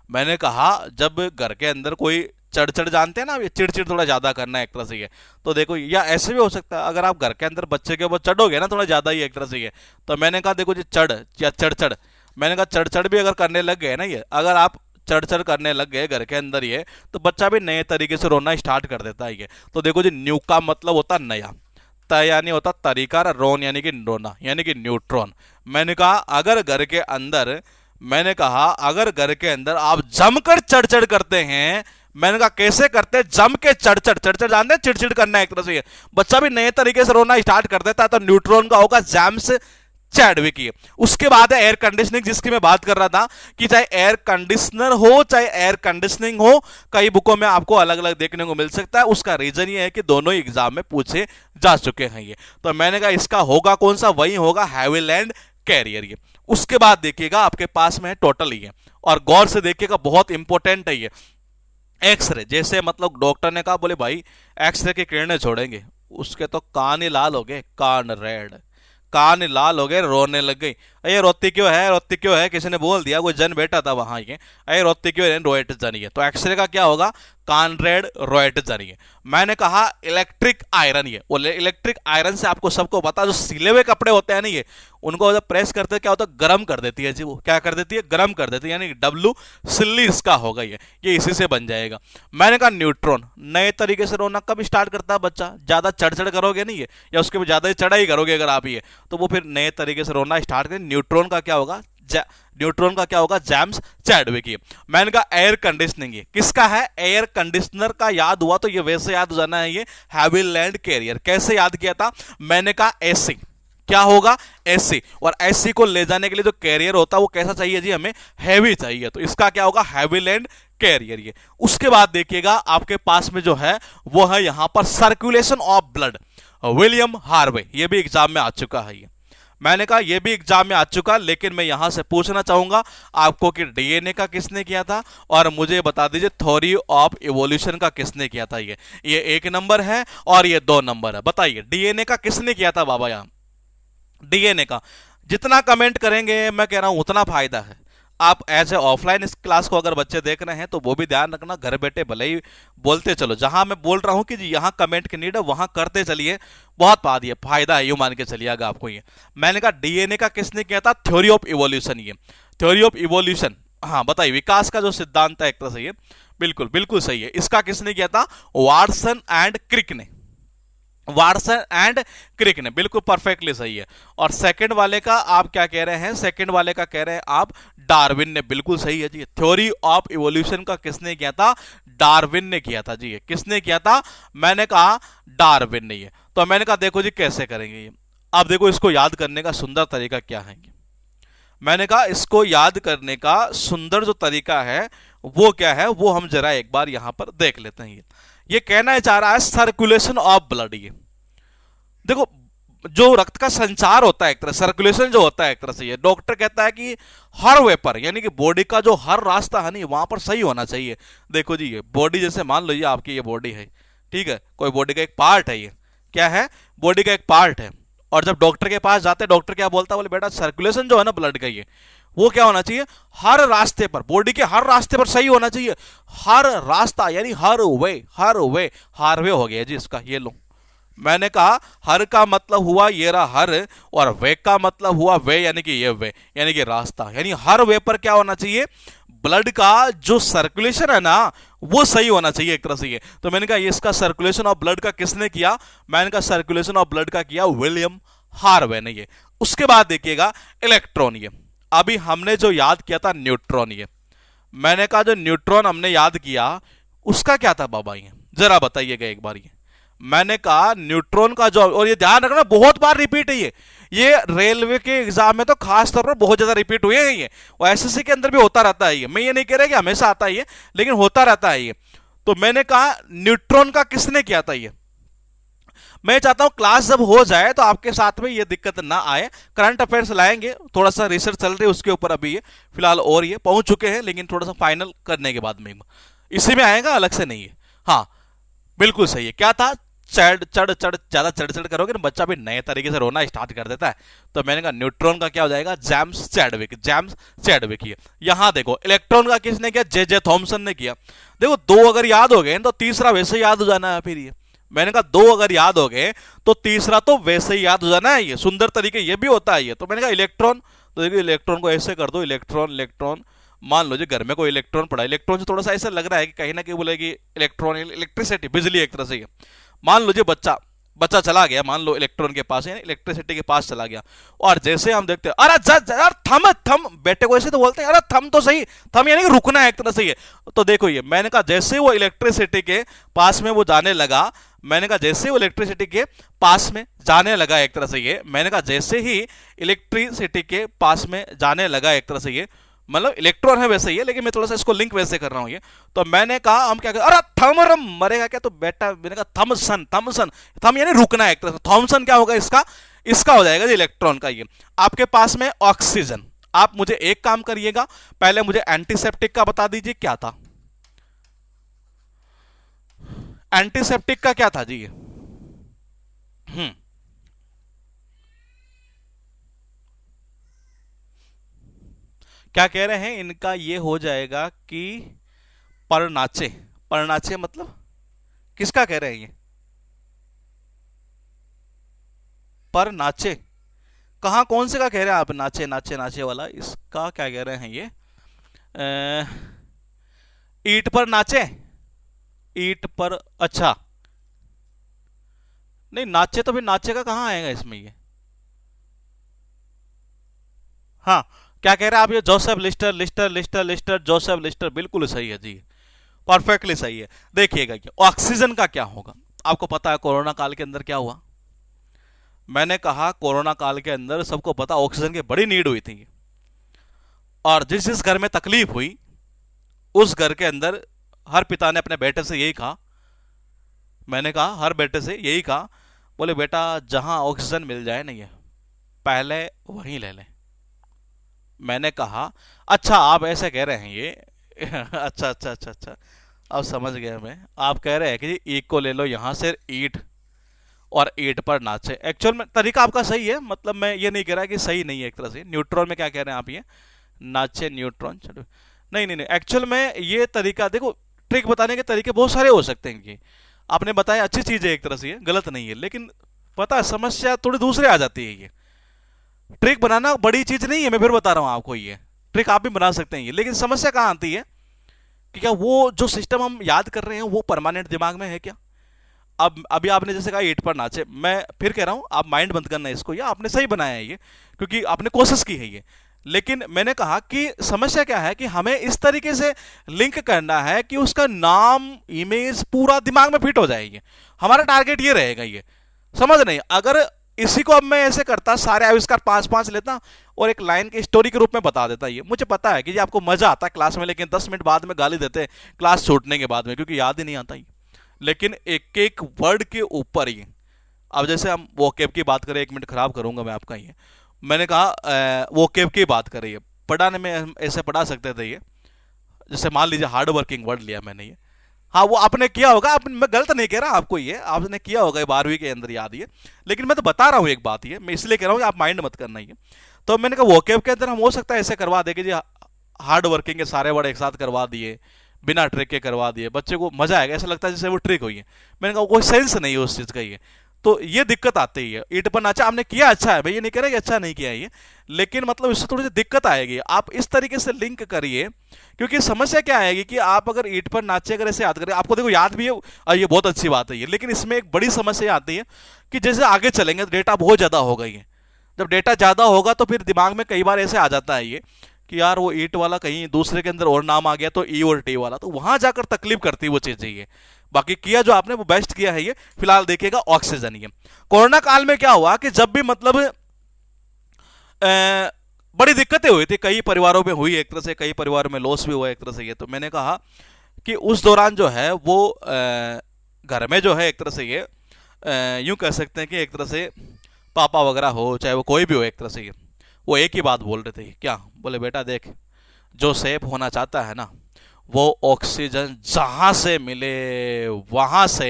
मैंने कहा जब घर के अंदर कोई चढ़ चढ़, जानते हैं ना, ये चिड़चिड़ थोड़ा ज्यादा करना एक तरह से ये, तो देखो, या ऐसे भी हो सकता है अगर आप घर के अंदर बच्चे के ऊपर चढ़ोगे ना थोड़ा ज्यादा ही एक तरह से ये, तो मैंने कहा देखो जी चढ़ या चढ़ चढ़, मैंने कहा चढ़ चढ़ भी अगर करने लग गए ना ये, अगर आप चढ़ चढ़ करने लग गए घर के अंदर ये, तो बच्चा भी नए तरीके से रोना स्टार्ट कर देता है ये। तो देखो जी, न्यू का मतलब होता है नया, त यानी होता तरीका, रोन यानी कि रोना यानी कि न्यूट्रॉन। मैंने कहा अगर घर के अंदर, मैंने कहा अगर घर के अंदर आप जमकर चढ़ चढ़ करते हैं, मैंने कहा कैसे करते हैं, जम के चढ़ चढ़, चढ़ चढ़ जानते हैं, चिड़चिड़ करना एक तरह से, बच्चा भी नए तरीके से रोना स्टार्ट कर देता है, तो न्यूट्रॉन का होगा जेम्स चैडविक ये। उसके बाद है एयर कंडीशनिंग, जिसकी मैं बात कर रहा था कि चाहे एयर कंडीशनर हो चाहे एयर कंडीशनिंग हो, कई बुकों में आपको अलग अलग देखने को मिल सकता है। उसका रीजन ये है कि दोनों एग्जाम में पूछे जा चुके हैं ये। तो मैंने कहा इसका होगा कौन सा, वही होगा हैविलैंड कैरियर ये। उसके बाद देखिएगा आपके पास में है टोटल ये, और गौर से देखिएगा बहुत इंपॉर्टेंट है ये। एक्सरे, जैसे मतलब डॉक्टर ने कहा बोले भाई एक्सरे की किरणें छोड़ेंगे, उसके तो कान ही लाल हो गए, कान रेड, कान लाल हो गए, रोने लग गई, अरे रोती क्यों है, रोती क्यों है, किसी ने बोल दिया, कोई जन बैठा था वहां ये, अरे रोती क्यों है, रोएट जानिए। तो एक्सरे का क्या होगा, कान रेड, रोएट जानिए। मैंने कहा इलेक्ट्रिक आयरन, ये बोले इलेक्ट्रिक आयरन से आपको सबको पता, जो सिले हुए कपड़े होते हैं ना ये, उनको जब प्रेस करते हैं क्या होता है, गर्म कर देती है जी, वो क्या कर देती है, गर्म कर देती है, यानी डब्लू सिल्ली इसका होगा ये इसी से बन जाएगा। मैंने कहा न्यूट्रॉन, नए तरीके से रोना कब स्टार्ट करता है बच्चा, ज्यादा चढ़ चढ़ करोगे नहीं ये, या उसके बाद ज्यादा चढ़ाई करोगे अगर आप ये, तो वो फिर नए तरीके से रोना स्टार्ट करें। न्यूट्रॉन का क्या होगा, न्यूट्रॉन का क्या होगा, जेम्स चैडविक। मैंने कहा एयर कंडीशनिंग, ये किसका है, एयर कंडीशनर का याद हुआ तो ये वैसे याद हो जाना है, ये हैविलैंड कैरियर। कैसे याद किया था, मैंने कहा एसी, क्या होगा, एसी, और एसी को ले जाने के लिए जो कैरियर होता है वो कैसा चाहिए जी, हमें हैवी चाहिए, तो इसका क्या होगा, हैविलैंड कैरियर ये। उसके बाद देखिएगा आपके पास में जो है वो है यहां पर circulation of blood, William Harvey, ये भी एग्जाम में आ चुका है ये। मैंने कहा ये भी एग्जाम में आ चुका, लेकिन मैं यहां से पूछना चाहूंगा आपको कि डीएनए का किसने किया था, और मुझे बता दीजिए थ्योरी ऑफ इवोल्यूशन का किसने किया था। ये 1 नंबर है और ये 2 नंबर है। बताइए डीएनए का किसने किया था बाबा, यहां डीएनए का जितना कमेंट करेंगे मैं कह रहा हूं उतना फायदा है। आप एज ए ऑफलाइन इस क्लास को अगर बच्चे देख रहे हैं तो वो भी ध्यान रखना, घर बैठे भले ही बोलते चलो, जहां मैं बोल रहा हूं कि जी यहां कमेंट की नीड है वहां करते चलिए, बहुत फायदा है, यूं मान के चलिएगा आपको ये। मैंने कहा डीएनए का किसने किया था, थ्योरी ऑफ इवोल्यूशन, ये थ्योरी ऑफ इवोल्यूशन, हाँ बताइए, विकास का जो सिद्धांत है एक तरह से ये, बिल्कुल बिल्कुल सही है। इसका किसने किया था, वाटसन एंड क्रिक ने, वाटसन एंड क्रिक ने, बिल्कुल परफेक्टली सही है। और सेकंड वाले का आप क्या कह रहे हैं, सेकंड वाले का कह रहे हैं आप डार्विन ने, बिल्कुल सही है जी। थ्योरी ऑफ इवोल्यूशन का किसने किया था, डार्विन ने किया था जी। किसने किया था, मैंने कहा डार्विन ने ये। तो मैंने कहा देखो जी कैसे करेंगे ये, अब देखो इसको याद करने का सुंदर तरीका क्या है। मैंने कहा इसको याद करने का सुंदर जो तरीका है वो क्या है, वो हम जरा एक बार यहां पर देख लेते हैं। ये कहना चाह रहा है सर्कुलेशन ऑफ ब्लड। ये देखो जो रक्त का संचार होता है एक तरह, सर्कुलेशन जो होता है एक तरह से, ये डॉक्टर कहता है कि हर वे पर, यानी कि बॉडी का जो हर रास्ता है नहीं वहां पर सही होना चाहिए। देखो जी ये बॉडी, जैसे मान लो ये आपकी ये बॉडी है, ठीक है, कोई बॉडी का एक पार्ट है, ये क्या है, बॉडी का एक पार्ट है। और जब डॉक्टर के पास जाते हैं, डॉक्टर क्या बोलता है, बोले बेटा सर्कुलेशन जो है ना ब्लड का, ये वो क्या होना चाहिए, हर रास्ते पर, बॉडी के हर रास्ते पर सही होना चाहिए। हर रास्ता यानी हर वे, हर वे, हर वे हो गया जी इसका, ये लो। मैंने कहा हर का मतलब हुआ ये रहा हर, और वे का मतलब हुआ वे, यानी कि ये वे यानी कि रास्ता, यानी हर वे पर क्या होना चाहिए, ब्लड का जो सर्कुलेशन है ना वो सही होना चाहिए एक तरह से ये। तो मैंने कहा इसका सर्कुलेशन ऑफ ब्लड का किसने किया, मैंने कहा सर्कुलेशन ऑफ ब्लड का किया विलियम हार्वे ने ये। उसके बाद देखिएगा इलेक्ट्रॉन, ये अभी हमने जो याद किया था न्यूट्रॉन, ये मैंने कहा जो न्यूट्रॉन हमने याद किया उसका क्या था बाबा, ये जरा बताइएगा एक बार। ये मैंने कहा न्यूट्रॉन का जो, और ये ध्यान रखना बहुत बार रिपीट है ये रेलवे के एग्जाम में तो खास तौर पर बहुत ज्यादा रिपीट हुए हैं ये, और एसएससी के अंदर भी होता रहता है ये। मैं ये नहीं कह रहा कि हमेशा आता है ये, लेकिन होता रहता है ये। तो मैंने कहा न्यूट्रॉन का किसने किया था ये। मैं चाहता हूं क्लास जब हो जाए तो आपके साथ में ये दिक्कत ना आए, करंट अफेयर्स लाएंगे, थोड़ा सा रिसर्च चल रही है उसके ऊपर अभी ये फिलहाल, और ये पहुंच चुके हैं लेकिन थोड़ा सा फाइनल करने के बाद में इसी में आएगा, अलग से नहीं है। हाँ बिल्कुल सही है, क्या था, चढ़ चढ़ चढ़ ज्यादा चढ़ चढ़ करोगे ना बच्चा भी नए तरीके से रोना स्टार्ट कर देता है। तो मैंने कहा न्यूट्रॉन का क्या हो जाएगा, जेम्स चैडविक, जेम्स चैडविक। यहां देखो इलेक्ट्रॉन का किसने किया, जे जे थॉमसन ने किया। देखो दो अगर याद हो गए तो तीसरा वैसे ही याद हो जाना है फिर ये। मैंने कहा दो अगर याद हो गए तो तीसरा तो वैसे ही याद हो जाना है, ये सुंदर तरीके ये भी होता है ये। तो मैंने कहा इलेक्ट्रॉन, तो देखिए इलेक्ट्रॉन को ऐसे कर दो, इलेक्ट्रॉन इलेक्ट्रॉन। मान लो जी घर में कोई इलेक्ट्रॉन पड़ा, इलेक्ट्रॉन से थोड़ा सा ऐसा लग रहा है कि कहीं ना कहीं बोलेगी इलेक्ट्रॉन, इलेक्ट्रिसिटी, बिजली एक तरह से। मान लो जी बच्चा बच्चा चला गया, मान लो इलेक्ट्रॉन के पास, यानी इलेक्ट्रिसिटी के पास चला गया, और जैसे हम देखते हैं अरे यार थम थम, बेटे को ऐसे तो बोलते हैं अरे थम तो सही, थम यानी कि रुकना है एक तरह से ये। तो देखो ये मैंने कहा जैसे वो इलेक्ट्रिसिटी के पास में वो जाने लगा, मैंने कहा जैसे वो इलेक्ट्रिसिटी के पास में जाने लगा एक तरह से ये, मैंने कहा जैसे ही इलेक्ट्रिसिटी के पास में जाने लगा एक तरह से ये, मतलब इलेक्ट्रॉन है वैसे ही है लेकिन मैं थोड़ा सा इसको लिंक वैसे कर रहा हूं ये। तो मैंने कहा हम क्या कर, अरे थमरम मरेगा क्या, तो बेटा मैंने कहा थमसन, थमसन, थम यानी रुकना है एक तरह से, थॉमसन क्या होगा इसका, इसका हो जाएगा इलेक्ट्रॉन का ये। आपके पास में ऑक्सीजन, आप मुझे एक काम करिएगा, पहले मुझे एंटीसेप्टिक का बता दीजिए क्या था, एंटीसेप्टिक का क्या था जी ये। क्या कह रहे हैं, इनका ये हो जाएगा कि परनाचे, परनाचे मतलब किसका कह रहे हैं ये, परनाचे, कहां कौन से का कह रहे हैं आप, नाचे नाचे नाचे वाला, इसका क्या कह रहे हैं ये, ईट पर नाचे, ईट पर, अच्छा नहीं नाचे तो फिर नाचे का कहां आएगा इसमें ये। हाँ क्या कह रहे हैं आप ये, Joseph Lister, Lister Lister Lister, Joseph Lister, बिल्कुल सही है जी, परफेक्टली सही है। देखिएगा ये ऑक्सीजन का क्या होगा, आपको पता है कोरोना काल के अंदर क्या हुआ, मैंने कहा कोरोना काल के अंदर सबको पता ऑक्सीजन की बड़ी नीड हुई थी, और जिस जिस घर में तकलीफ हुई उस घर के अंदर हर पिता ने अपने बेटे से यही कहा, मैंने कहा हर बेटे से यही कहा, बोले बेटा जहां ऑक्सीजन मिल जाए नहीं है पहले वहीं ले लें। मैंने कहा अच्छा आप ऐसे कह रहे हैं ये अच्छा अच्छा अच्छा अच्छा, अब समझ गया मैं, आप कह रहे हैं कि ईक को ले लो यहां से ईट, और ईट पर नाचे। एक्चुअल में तरीका आपका सही है, मतलब मैं ये नहीं कह रहा कि सही नहीं है एक तरह से। न्यूट्रॉन में क्या कह रहे हैं आप ये, नाचे न्यूट्रॉन, चलो नहीं नहीं नहीं, एक्चुअल में ये तरीका देखो, ट्रिक बताने के तरीके बहुत सारे हो सकते हैं कि आपने बताया अच्छी चीज है एक तरह से, ये गलत नहीं है, लेकिन पता है समस्या थोड़ी दूसरे आ जाती है। ये ट्रिक बनाना बड़ी चीज नहीं है, मैं फिर बता रहा हूं आपको, ये ट्रिक आप भी बना सकते हैं ये, लेकिन समस्या कहां आती है कि क्या वो जो सिस्टम हम याद कर रहे हैं वो परमानेंट दिमाग में है क्या। अब अभी आपने जैसे कहा ईट पर नाचे, मैं फिर कह रहा हूं आप माइंड बंद करना है इसको, या आपने सही बनाया है ये क्योंकि आपने कोशिश की है ये, लेकिन मैंने कहा कि समस्या क्या है कि हमें इस तरीके से लिंक करना है कि उसका नाम इमेज पूरा दिमाग में फिट हो जाएगी, हमारा टारगेट ये रहेगा ये, समझ नहीं। अगर इसी को अब मैं ऐसे करता, सारे आविष्कार पांच पांच लेता और एक लाइन के स्टोरी के रूप में बता देता, ये मुझे पता है कि ये आपको मजा आता है क्लास में, लेकिन 10 मिनट बाद में गाली देते हैं क्लास छूटने के बाद में, क्योंकि याद ही नहीं आता ही। लेकिन एक एक वर्ड के ऊपर ही, अब जैसे हम वोकैब की बात करें, 1 मिनट खराब करूंगा मैं आपका ये, मैंने कहा वोकैब की बात करिए, पढ़ाने में हम ऐसे पढ़ा सकते थे ये, जैसे मान लीजिए हार्ड वर्किंग वर्ड लिया मैंने ये, हाँ वो आपने किया होगा, मैं गलत नहीं कह रहा आपको, ये आपने किया होगा 12वीं के अंदर याद ये, लेकिन मैं तो बता रहा हूँ एक बात, ये मैं इसलिए कह रहा हूँ कि आप माइंड मत करना ये। तो मैंने कहा वोकैब के अंदर हम हो सकता है ऐसे करवा दे कि जी हार्ड वर्किंग के सारे वर्ड एक साथ करवा दिए, बिना ट्रिक के करवा दिए, बच्चे को मजा आएगा, ऐसा लगता है जैसे वो ट्रिक हुई है। मैंने कहा कोई सेंस नहीं है उस चीज का ये, तो ये दिक्कत आती है। ईट पर नाचा आपने किया अच्छा है भाई, ये नहीं कह रहा कि अच्छा नहीं किया ये, लेकिन मतलब इससे थोड़ी सी दिक्कत आएगी, आप इस तरीके से लिंक करिए, क्योंकि समस्या क्या आएगी कि आप अगर ईट पर नाचे अगर ऐसे याद करें, आपको देखो याद भी है और ये बहुत अच्छी बात है ये, लेकिन इसमें एक बड़ी समस्या आती है कि जैसे आगे चलेंगे तो डेटा बहुत ज्यादा हो गई है, जब डेटा ज्यादा होगा तो फिर दिमाग में कई बार ऐसे आ जाता है ये कि यार वो ईट वाला कहीं दूसरे के अंदर और नाम आ गया तो ई और टी वाला, तो वहां जाकर तकलीफ करती है वो चीजें ये। बाकी किया जो आपने वो बेस्ट किया है ये। फिलहाल देखिएगा ऑक्सीजन, ये कोरोना काल में क्या हुआ कि जब भी मतलब बड़ी दिक्कतें हुई थी, कई परिवारों में हुई एक तरह से, कई परिवारों में लॉस भी हुआ एक तरह से ये, तो मैंने कहा कि उस दौरान जो है वो घर में जो है एक तरह से ये यूं कह सकते हैं कि एक तरह से पापा वगैरह हो चाहे वो कोई भी हो एक तरह से ये, वो एक ही बात बोल रहे थे, क्या बोले बेटा देख जो सेफ होना चाहता है ना वो ऑक्सीजन जहां से मिले वहां से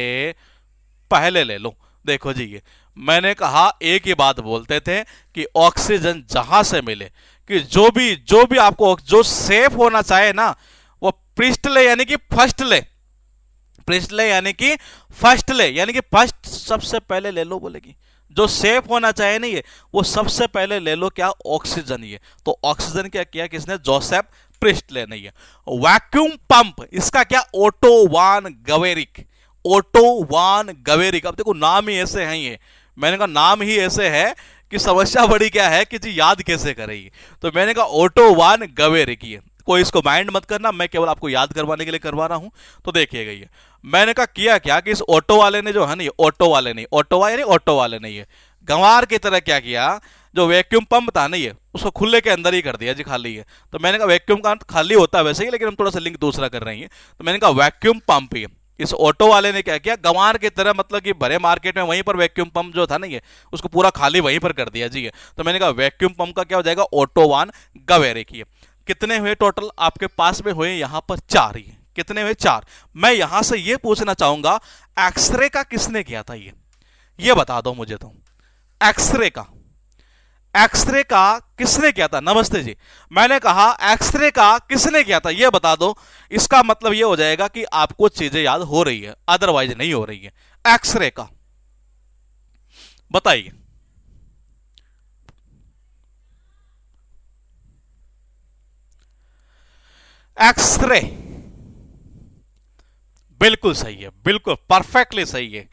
पहले ले लो। देखो जी, ये मैंने कहा एक ही बात बोलते थे कि ऑक्सीजन जहां से मिले, कि जो भी आपको जो सेफ होना चाहे ना, वो पृष्ठ ले यानी कि फर्स्ट ले, पृष्ठ ले यानी कि फर्स्ट ले, यानी कि फर्स्ट सबसे पहले ले लो बोलेगी। जो सेफ होना चाहे नहीं है वो सबसे पहले ले लो, क्या? ऑक्सीजन। ये तो ऑक्सीजन क्या किया किसने? जोसेफ प्रिस्टले ने। है वैक्यूम पंप, इसका क्या? ओटो वान गवेरिक, ओटो वान गवेरिक। अब देखो नाम ही ऐसे हैं, ये मैंने कहा नाम ही ऐसे है कि समस्या बड़ी क्या है कि जी याद कैसे करेगी। तो मैंने कहा ओटो वान गवेरिक। ये कोई इसको माइंड मत करना, मैं केवल आपको याद करवाने के लिए करवा रहा हूं। तो देखिएगा ये मैंने कहा किया क्या कि इस ऑटो वाले ने जो है ना, ऑटो वाले नहीं, ऑटोवा यानी ऑटो वाले नहीं है, गंवार की तरह क्या किया, जो वैक्यूम पंप था नहीं है उसको खुले के अंदर ही कर दिया जी, खाली है। तो मैंने कहा वैक्यूम का खाली होता है वैसे ही, लेकिन हम थोड़ा सा लिंक दूसरा कर रहे हैं। तो मैंने कहा वैक्यूम पंप ही, इस ऑटो वाले ने क्या किया, गंवार की तरह मतलब कि भरे मार्केट में वहीं पर वैक्यूम पंप जो था ना ये, उसको पूरा खाली वहीं पर कर दिया जी है। तो मैंने कहा वैक्यूम पंप का क्या हो जाएगा? ऑटो वान गवेरिक। की कितने हुए टोटल आपके पास में? हुए यहां पर 4 ही। कितने हुए? 4। मैं यहां से ये पूछना चाहूंगा एक्सरे का किसने किया था? ये बता दो मुझे। तो एक्सरे का, एक्सरे का किसने किया था? नमस्ते जी, मैंने कहा एक्सरे का किसने किया था ये बता दो। इसका मतलब ये हो जाएगा कि आपको चीजें याद हो रही है, अदरवाइज नहीं हो रही है। एक्सरे का बताइए। एक्सरे बिल्कुल सही है, बिल्कुल परफेक्टली सही है,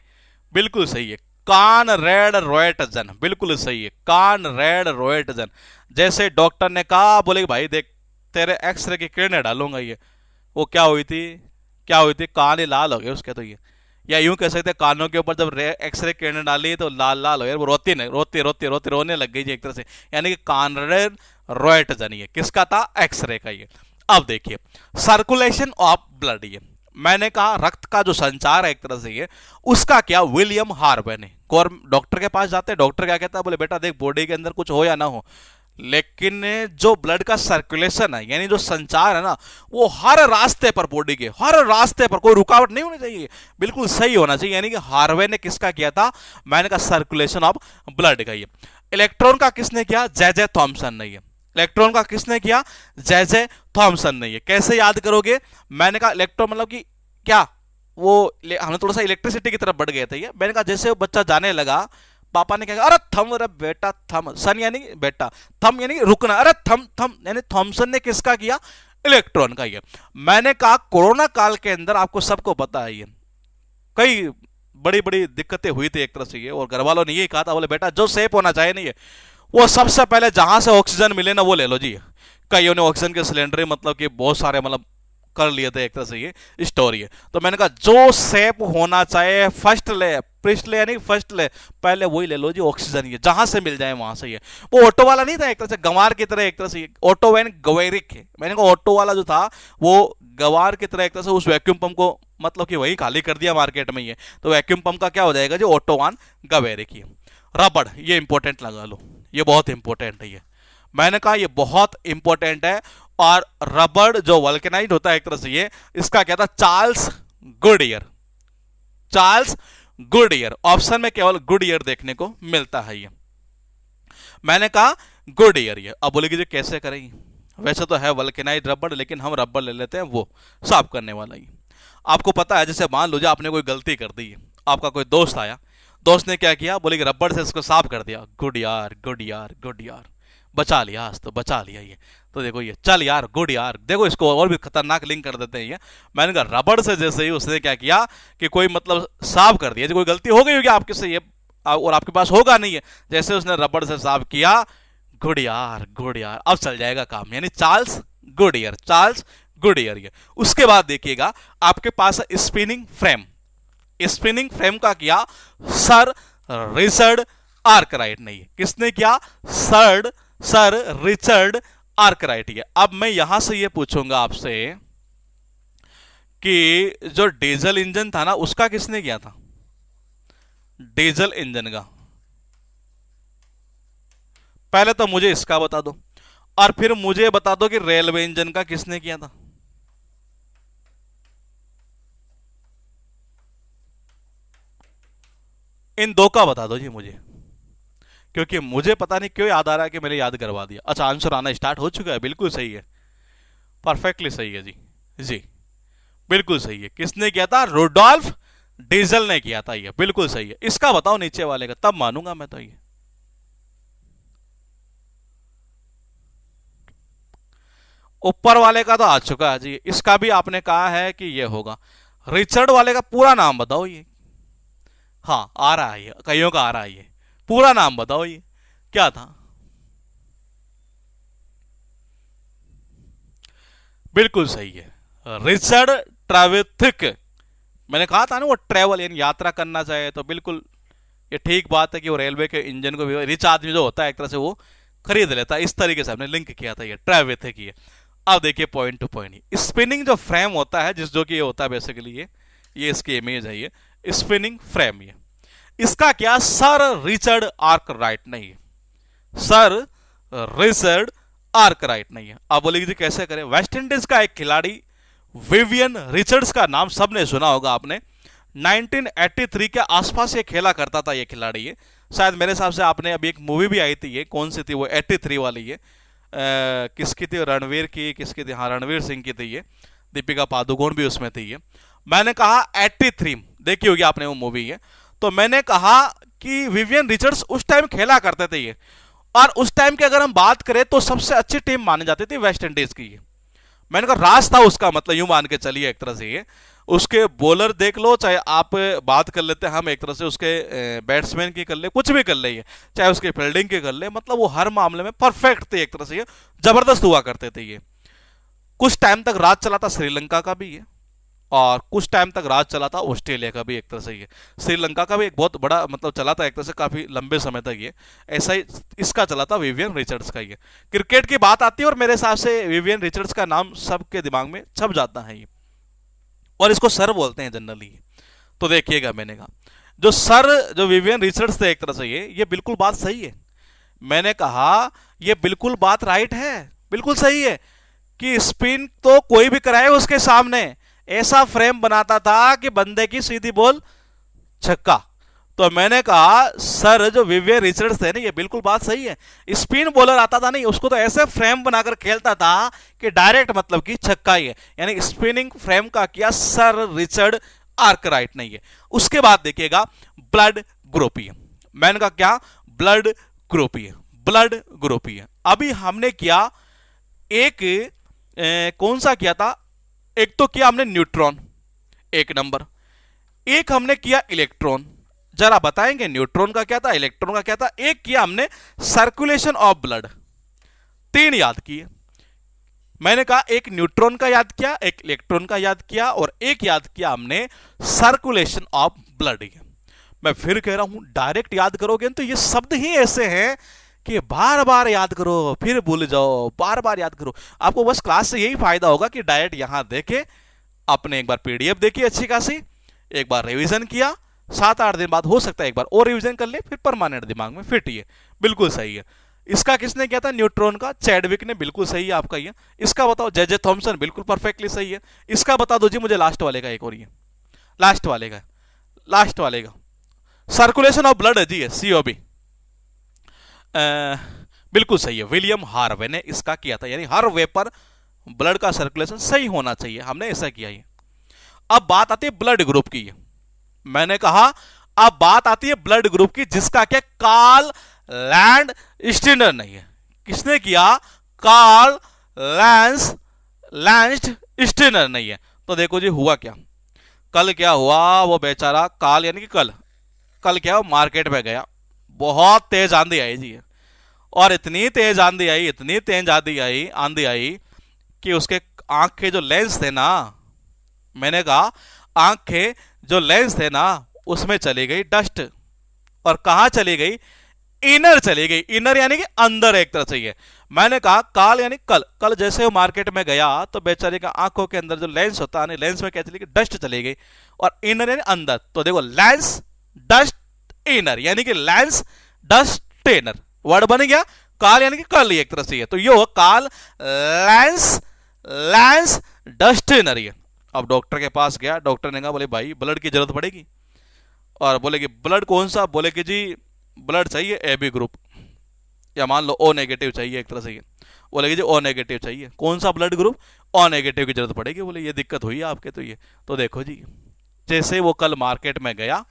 बिल्कुल सही है। कानरेड रोएटजन, बिल्कुल सही है, कानरेड रोएटजन। जैसे डॉक्टर ने कहा, बोले कि भाई देख तेरे एक्सरे की किरणें डालूंगा, ये वो क्या हुई थी, क्या हुई थी? कान ही लाल हो गए उसके। तो ये या यूं कह सकते कानों के ऊपर जब एक्सरे किरणें डाली तो लाल लाल हो गए, वो रोती नहीं, रोती रोती रोती रोने लग गई जी एक तरह से। यानी कि कानरेड रोएटजन ये किसका था? एक्सरे का। ये अब देखिए सर्कुलेशन ऑफ ब्लड, ये मैंने कहा रक्त का जो संचार है एक तरह से ये, उसका क्या? विलियम हार्वे ने। डॉक्टर के पास जाते हैं, डॉक्टर क्या कहता है? बोले बेटा देख बॉडी के अंदर कुछ हो या ना हो, लेकिन जो ब्लड का सर्कुलेशन है यानी जो संचार है ना, वो हर रास्ते पर, बॉडी के हर रास्ते पर कोई रुकावट नहीं होनी चाहिए, बिल्कुल सही होना चाहिए। यानी कि हार्वे ने किसका किया था? मैंने कहा सर्कुलेशन ऑफ ब्लड का। ये इलेक्ट्रॉन का किसने किया? जे जे थॉमसन ने। इलेक्ट्रॉन का किसने किया? जे जे थॉमसन ने। कैसे याद करोगे? मैंने कहा इलेक्ट्रॉन मतलब कि क्या, वो हम थोड़ा सा इलेक्ट्रिसिटी की तरफ बढ़ गए थे। ये मैंने कहा जैसे वो बच्चा जाने लगा, पापा ने क्या कहा? अरे थम, अरे बेटा थम, सन यानी बेटा, थम यानी रुकना, अरे थम थम, यानी थॉमसन ने किसका किया? इलेक्ट्रॉन का। ये मैंने कहा कोरोना काल के अंदर आपको सबको पता है ये कई बड़ी बड़ी दिक्कतें हुई थी एक तरह से ये, और घर वालों ने यही कहा था, बोले बेटा जो सेफ होना चाहिए नहीं है वो सबसे पहले जहां से ऑक्सीजन मिले ना वो ले लो जी। कईयों ने ऑक्सीजन के सिलेंडर मतलब कि बहुत सारे मतलब कर लिए थे एक तरह से, ये स्टोरी है। तो मैंने कहा जो सेफ होना चाहे फर्स्ट ले, प्रिस्ट ले यानी फर्स्ट ले, पहले वही ले लो जी ऑक्सीजन, ये जहां से मिल जाए वहां से। ये वो ऑटो वाला नहीं था एक तरह से, गंवार की तरह एक तरह से, ऑटो वैन गवेरिक है। मैंने कहा ऑटो वाला जो था वो गंवार की तरह एक तरह से उस वैक्यूम पंप को मतलब कि वही खाली कर दिया मार्केट में। ये तो वैक्यूम पंप का क्या हो जाएगा जी? ऑटो वान गवेरिक। ही रबड़, ये इंपॉर्टेंट लगा लो, ये बहुत इंपॉर्टेंट है। ये मैंने कहा ये बहुत इंपॉर्टेंट है। और रबड़ जो वल्केनाइज होता है एक तरह से, ये इसका क्या था? Charles Goodyear, Charles Goodyear. Option में केवल गुडियर देखने को मिलता है। ये मैंने कहा गुडियर। ये अब बोलेगी जी कैसे करेंगे? वैसे तो है वल्केनाइज रबड़, लेकिन हम रबड़ ले लेते हैं वो साफ करने वाला। ही आपको पता है, जैसे मान लो जो आपने कोई गलती कर दी है, आपका कोई दोस्त आया, दोस्त ने क्या किया? बोले कि रबड़ से इसको साफ कर दिया। गुड यार, गुड यार, गुड यार, बचा लिया आज तो, बचा लिया। ये तो देखो ये चल यार, गुड यार, देखो इसको और भी खतरनाक लिंक कर देते हैं। ये मैंने कहा रबड़ से जैसे ही उसने क्या किया कि कोई मतलब साफ कर दिया, कोई गलती हो गई होगी आपके से ये और आपके पास होगा नहीं है, जैसे उसने रबड़ से साफ किया, गुड यार, गुड यार, अब चल जाएगा काम। यानी चार्ल्स गुडियर, चार्ल्स गुडियर। ये उसके बाद देखिएगा आपके पास स्पिनिंग फ्रेम, स्पिनिंग फ्रेम का किया सर रिचर्ड आर्कराइट ने। किसने किया? Sir Richard Arkwright. अब मैं यहां से ये पूछूंगा आपसे कि जो डीजल इंजन था ना उसका किसने किया था? डीजल इंजन का पहले तो मुझे इसका बता दो, और फिर मुझे बता दो कि रेलवे इंजन का किसने किया था। इन दो का बता दो जी मुझे, क्योंकि मुझे पता नहीं क्यों याद आ रहा है कि मैंने याद करवा दिया। अच्छा, आंसर आना स्टार्ट हो चुका है, बिल्कुल सही है, परफेक्टली सही है जी। जी बिल्कुल सही है। किसने किया था? रुडोल्फ डीजल ने किया था, ये बिल्कुल सही है। इसका बताओ नीचे वाले का, तब मानूंगा मैं तो। ये ऊपर वाले का तो आ चुका है जी, इसका भी आपने कहा है कि ये होगा। रिचर्ड वाले का पूरा नाम बताओ ये। हाँ आ रहा है, ये कईयों का आ रहा है, ये पूरा नाम बताओ ये क्या था? बिल्कुल सही है, रिचर्ड ट्रेविथिक। मैंने कहा था ना, वो ट्रेवल यानी यात्रा करना चाहे तो बिल्कुल ये ठीक बात है कि वो रेलवे के इंजन को भी रिच आदमी जो होता है एक तरह से वो खरीद लेता है। इस तरीके से हमने लिंक किया था, ये ट्रेविथिक। ये अब देखिए पॉइंट टू पॉइंट, स्पिनिंग जो फ्रेम होता है, जिस जो कि ये होता है बेसिकली, ये इसकी इमेज है, ये स्पिनिंग फ्रेम। ये इसका क्या? सर रिचर्ड आर्कराइट नहीं है, सर रिचर्ड आर्कराइट नहीं है। अब बोलेगी जी कैसे करें? वेस्ट इंडीज का एक खिलाड़ी विवियन रिचर्ड्स का नाम सबने सुना होगा आपने। 1983 के आसपास ये खेला करता था ये खिलाड़ी। ये शायद मेरे हिसाब से आपने अभी एक मूवी भी आई थी, ये कौन सी थी वो 83 वाली, ये किसकी थी? रणवीर की, किसकी थी? हाँ रणवीर सिंह की थी ये, दीपिका पादुकोण भी उसमें थी ये। मैंने कहा 83 देखी होगी आपने वो मूवी है, तो मैंने कहा कि विवियन रिचर्ड्स उस टाइम खेला करते थे ये, और उस टाइम की अगर हम बात करें तो सबसे अच्छी टीम मानी जाती थी वेस्ट इंडीज की ये। मैंने कहा राज था उसका, मतलब यूं मान के चलिए एक तरह से। ये उसके बॉलर देख लो, चाहे आप बात कर लेते हैं हम एक तरह से उसके बैट्समैन की कर ले, कुछ भी कर ले, चाहे उसके फील्डिंग की कर ले, मतलब वो हर मामले में परफेक्ट थे एक तरह से, ये जबरदस्त हुआ करते थे ये। कुछ टाइम तक राज चला था श्रीलंका का भी ये, और कुछ टाइम तक राज चला था ऑस्ट्रेलिया का भी एक तरह से। ये श्रीलंका का भी एक बहुत बड़ा मतलब चला था एक तरह से, काफी लंबे समय तक ये ऐसा ही इसका चला था विवियन रिचर्ड्स का। ये क्रिकेट की बात आती है और मेरे हिसाब से विवियन रिचर्ड्स का नाम सबके दिमाग में छप जाता है ये, और इसको सर बोलते हैं जनरली। तो देखिएगा, मैंने कहा जो सर जो विवियन रिचर्ड्स थे एक तरह से, ये बिल्कुल बात सही है। मैंने कहा ये बिल्कुल बात राइट है, बिल्कुल सही है कि स्पिन तो कोई भी कराए उसके सामने, ऐसा फ्रेम बनाता था कि बंदे की सीधी बॉल छक्का। तो मैंने कहा सर जो विवियन रिचर्ड्स थे ना, ये बिल्कुल बात सही है। स्पिन बॉलर आता था नहीं, उसको तो ऐसे फ्रेम बनाकर खेलता था कि डायरेक्ट मतलब कि छक्का ही है, यानी स्पिनिंग फ्रेम का किया सर रिचर्ड आर्कराइट नहीं है। उसके बाद देखिएगा ब्लड ग्रोपी। मैंने कहा क्या? Blood group, blood group. अभी हमने किया एक कौन सा किया था? एक तो किया हमने न्यूट्रॉन, एक नंबर, एक हमने किया इलेक्ट्रॉन। जरा बताएंगे न्यूट्रॉन का क्या था, इलेक्ट्रॉन का क्या था? एक किया हमने सर्कुलेशन ऑफ ब्लड, 3 याद किए। मैंने कहा एक न्यूट्रॉन का याद किया, एक इलेक्ट्रॉन का याद किया, और एक याद किया हमने सर्कुलेशन ऑफ ब्लड। मैं फिर कह रहा हूं डायरेक्ट याद करोगे तो ये शब्द ही ऐसे हैं कि बार बार याद करो फिर भूल जाओ, बार बार याद करो। आपको बस क्लास से यही फायदा होगा कि डायरेक्ट यहां देखे, आपने एक बार पीडीएफ देखी अच्छी खासी, एक बार रिवीजन किया, 7-8 दिन बाद हो सकता है एक बार और रिवीजन कर ले, फिर परमानेंट दिमाग में फिट। ये बिल्कुल सही है। इसका किसने किया था? न्यूट्रॉन का चैडविक ने, बिल्कुल सही है आपका ये। इसका बताओ जे थॉमसन, बिल्कुल परफेक्टली सही है। इसका बता दो जी मुझे लास्ट वाले का, एक और ये लास्ट वाले का, लास्ट वाले का सर्कुलेशन ऑफ ब्लड है जी, सीओबी, बिल्कुल सही है। विलियम हार्वे ने इसका किया था, यानी हर वे पर ब्लड का सर्कुलेशन सही होना चाहिए, हमने ऐसा किया है। अब बात आती है ब्लड ग्रुप की। मैंने कहा अब बात आती है ब्लड ग्रुप की जिसका क्या कार्ल लैंड स्टिनर नहीं है। किसने किया? कार्ल लैंड स्टिनर नहीं है। तो देखो जी हुआ क्या, कल क्या हुआ, वो बेचारा काल यानी कि कल क्या, मार्केट में गया, बहुत तेज आंधी आई जी, और इतनी तेज आंधी आई, इतनी तेज आंधी आई कि उसके आंख के जो लेंस थे ना, मैंने कहा आंख के जो लेंस थे ना उसमें चली गई डस्ट। और कहां चली गई? इनर चली गई, इनर यानी कि अंदर एक तरह से। ये मैंने कहा काल यानी कल जैसे वो मार्केट में गया तो बेचारे का आंखों के अंदर जो लेंस होता है, लेंस में क्या चली गई? डस्ट चली गई, और इनर यानी अंदर। तो देखो लेंस डस्ट इनर, यानी कि लेंस डस्ट इनर वर्ड बन गया। काल यानी कि कल एक तरह से। तो ये हो काल लेंस डस्ट इनर। अब डॉक्टर के पास गया, डॉक्टर ने कहा बोले भाई ब्लड की जरूरत पड़ेगी। और बोले कि ब्लड कौन सा, बोले कि जी ब्लड चाहिए ए बी ग्रुप, या मान लो ओ नेगेटिव चाहिए एक तरह से, ये बोले कि जी ओ नेगेटिव चाहिए, कौन सा ब्लड ग्रुप, ओ नेगेटिव की जरूरत पड़ेगी। बोले ये दिक्कत हुई है आपके, तो ये तो देखो जी, जैसे वो कल मार्केट में गया,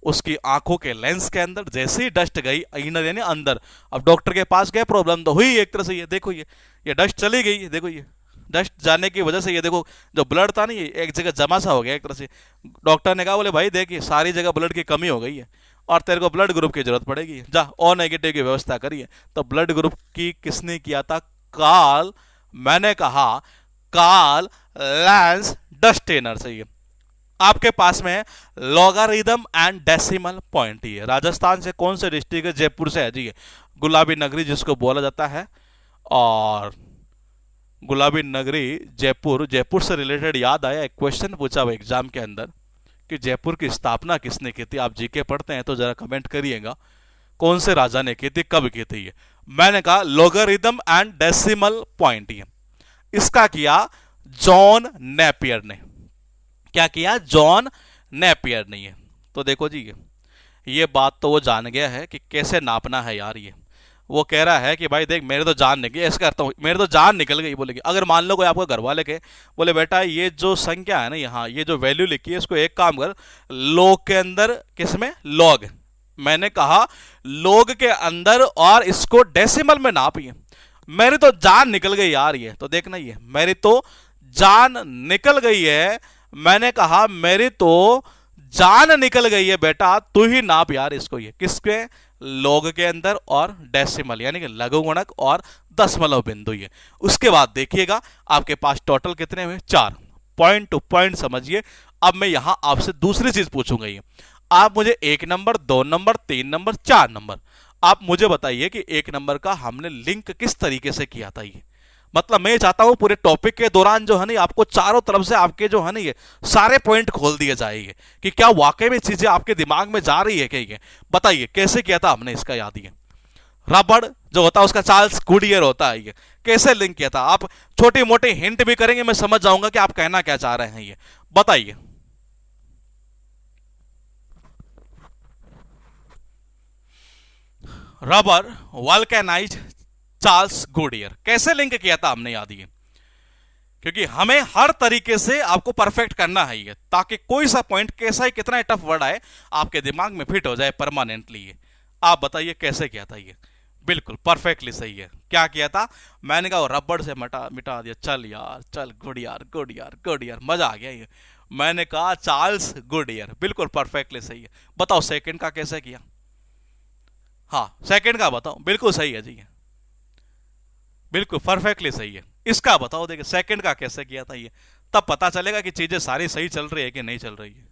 उसकी आंखों के लेंस के अंदर जैसे ही डस्ट गई, इनर यानी अंदर, अब डॉक्टर के पास गए, प्रॉब्लम तो हुई एक तरह से, ये देखो ये डस्ट चली गई, देखो ये डस्ट जाने की वजह से ये देखो जो ब्लड था नहीं, ये एक जगह जमा सा हो गया एक तरह से। डॉक्टर ने कहा बोले भाई देखिए सारी जगह ब्लड की कमी हो गई है और तेरे को ब्लड ग्रुप की जरूरत पड़ेगी, जा ओ नेगेटिव की व्यवस्था करिए। तो ब्लड ग्रुप की किसने किया था, कार्ल, मैंने कहा कार्ल लैंस डस्टेनर से। ये आपके पास में लॉगरिदम एंड डेसिमल पॉइंट, ही है राजस्थान से कौन से डिस्ट्रिक्ट है, जयपुर से है जी, ये गुलाबी नगरी जिसको बोला जाता है। और गुलाबी नगरी जयपुर, जयपुर से रिलेटेड याद आया, एक क्वेश्चन पूछा हुआ एग्जाम के अंदर कि जयपुर की स्थापना किसने की थी। आप जीके पढ़ते हैं तो जरा कमेंट करिएगा, कौन से राजा ने की थी, कब की थी ये। मैंने कहा लॉगरिदम एंड डेसिमल पॉइंट, ये इसका किया जॉन नेपियर ने। क्या किया, जॉन नेपियर ने। ये तो देखो जी, ये बात तो वो जान गया है कि कैसे नापना है यार। ये वो कह रहा है कि भाई देख मेरे तो जान निकली, इसका अर्थ मेरे तो जान निकल गई। बोलेगी अगर मान लो कोई आपको घर वाले के बोले बेटा ये जो संख्या है ना यहाँ, ये जो वैल्यू लिखी है, इसको एक काम कर, लॉग के अंदर, किसमें, लॉग, मैंने कहा लॉग के अंदर, और इसको डेसिमल में नापिए। मेरी तो जान निकल गई यार, ये तो देखना, ये मेरी तो जान निकल गई है। मैंने कहा मेरी तो जान निकल गई है बेटा, तू ही नाप यार इसको। ये किसके, लॉग के अंदर और डेसिमल यानी कि लघु गुणक और दशमलव बिंदु। ये उसके बाद देखिएगा आपके पास टोटल कितने हुए, 4। पॉइंट टू पॉइंट समझिए। अब मैं यहां आपसे दूसरी चीज पूछूंगा, ये आप मुझे 1 नंबर, 2 नंबर, 3 नंबर, 4 नंबर, आप मुझे बताइए कि 1 नंबर का हमने लिंक किस तरीके से किया था। ये मतलब मैं चाहता हूं पूरे टॉपिक के दौरान जो है ना, आपको चारों तरफ से आपके जो है ना ये सारे पॉइंट खोल दिए जाएंगे कि क्या वाकई में चीजें आपके दिमाग में जा रही है क्या। ये बताइए कैसे किया था हमने इसका, याद है रबड़ जो होता है उसका चार्ल्स गुडियर होता है, ये कैसे लिंक किया था। आप छोटी मोटी हिंट भी करेंगे, मैं समझ जाऊंगा कि आप कहना क्या चाह रहे हैं। ये बताइए, रबर वल्केनाइज्ड चार्ल्स गुडियर, कैसे लिंक किया था हमने, याद है क्योंकि हमें हर तरीके से आपको परफेक्ट करना है ये, ताकि कोई सा पॉइंट कैसा ही कितना टफ वर्ड आए आपके दिमाग में फिट हो जाए परमानेंटली। ये आप बताइए कैसे किया था। ये बिल्कुल परफेक्टली सही है। क्या किया था, मैंने कहा रबड़ से मिटा दिया, चल यार चल, गुड यार गुड यार गुड यार, मजा आ गया। ये मैंने कहा चार्ल्स गुडियर, बिल्कुल परफेक्टली सही है। बताओ सेकंड का कैसे किया, हाँ सेकंड का बताओ, बिल्कुल सही है जी, बिल्कुल परफेक्टली सही है। इसका बताओ, देखिए सेकंड का कैसे किया था। ये तब पता चलेगा कि चीजें सारी सही चल रही है कि नहीं चल रही है।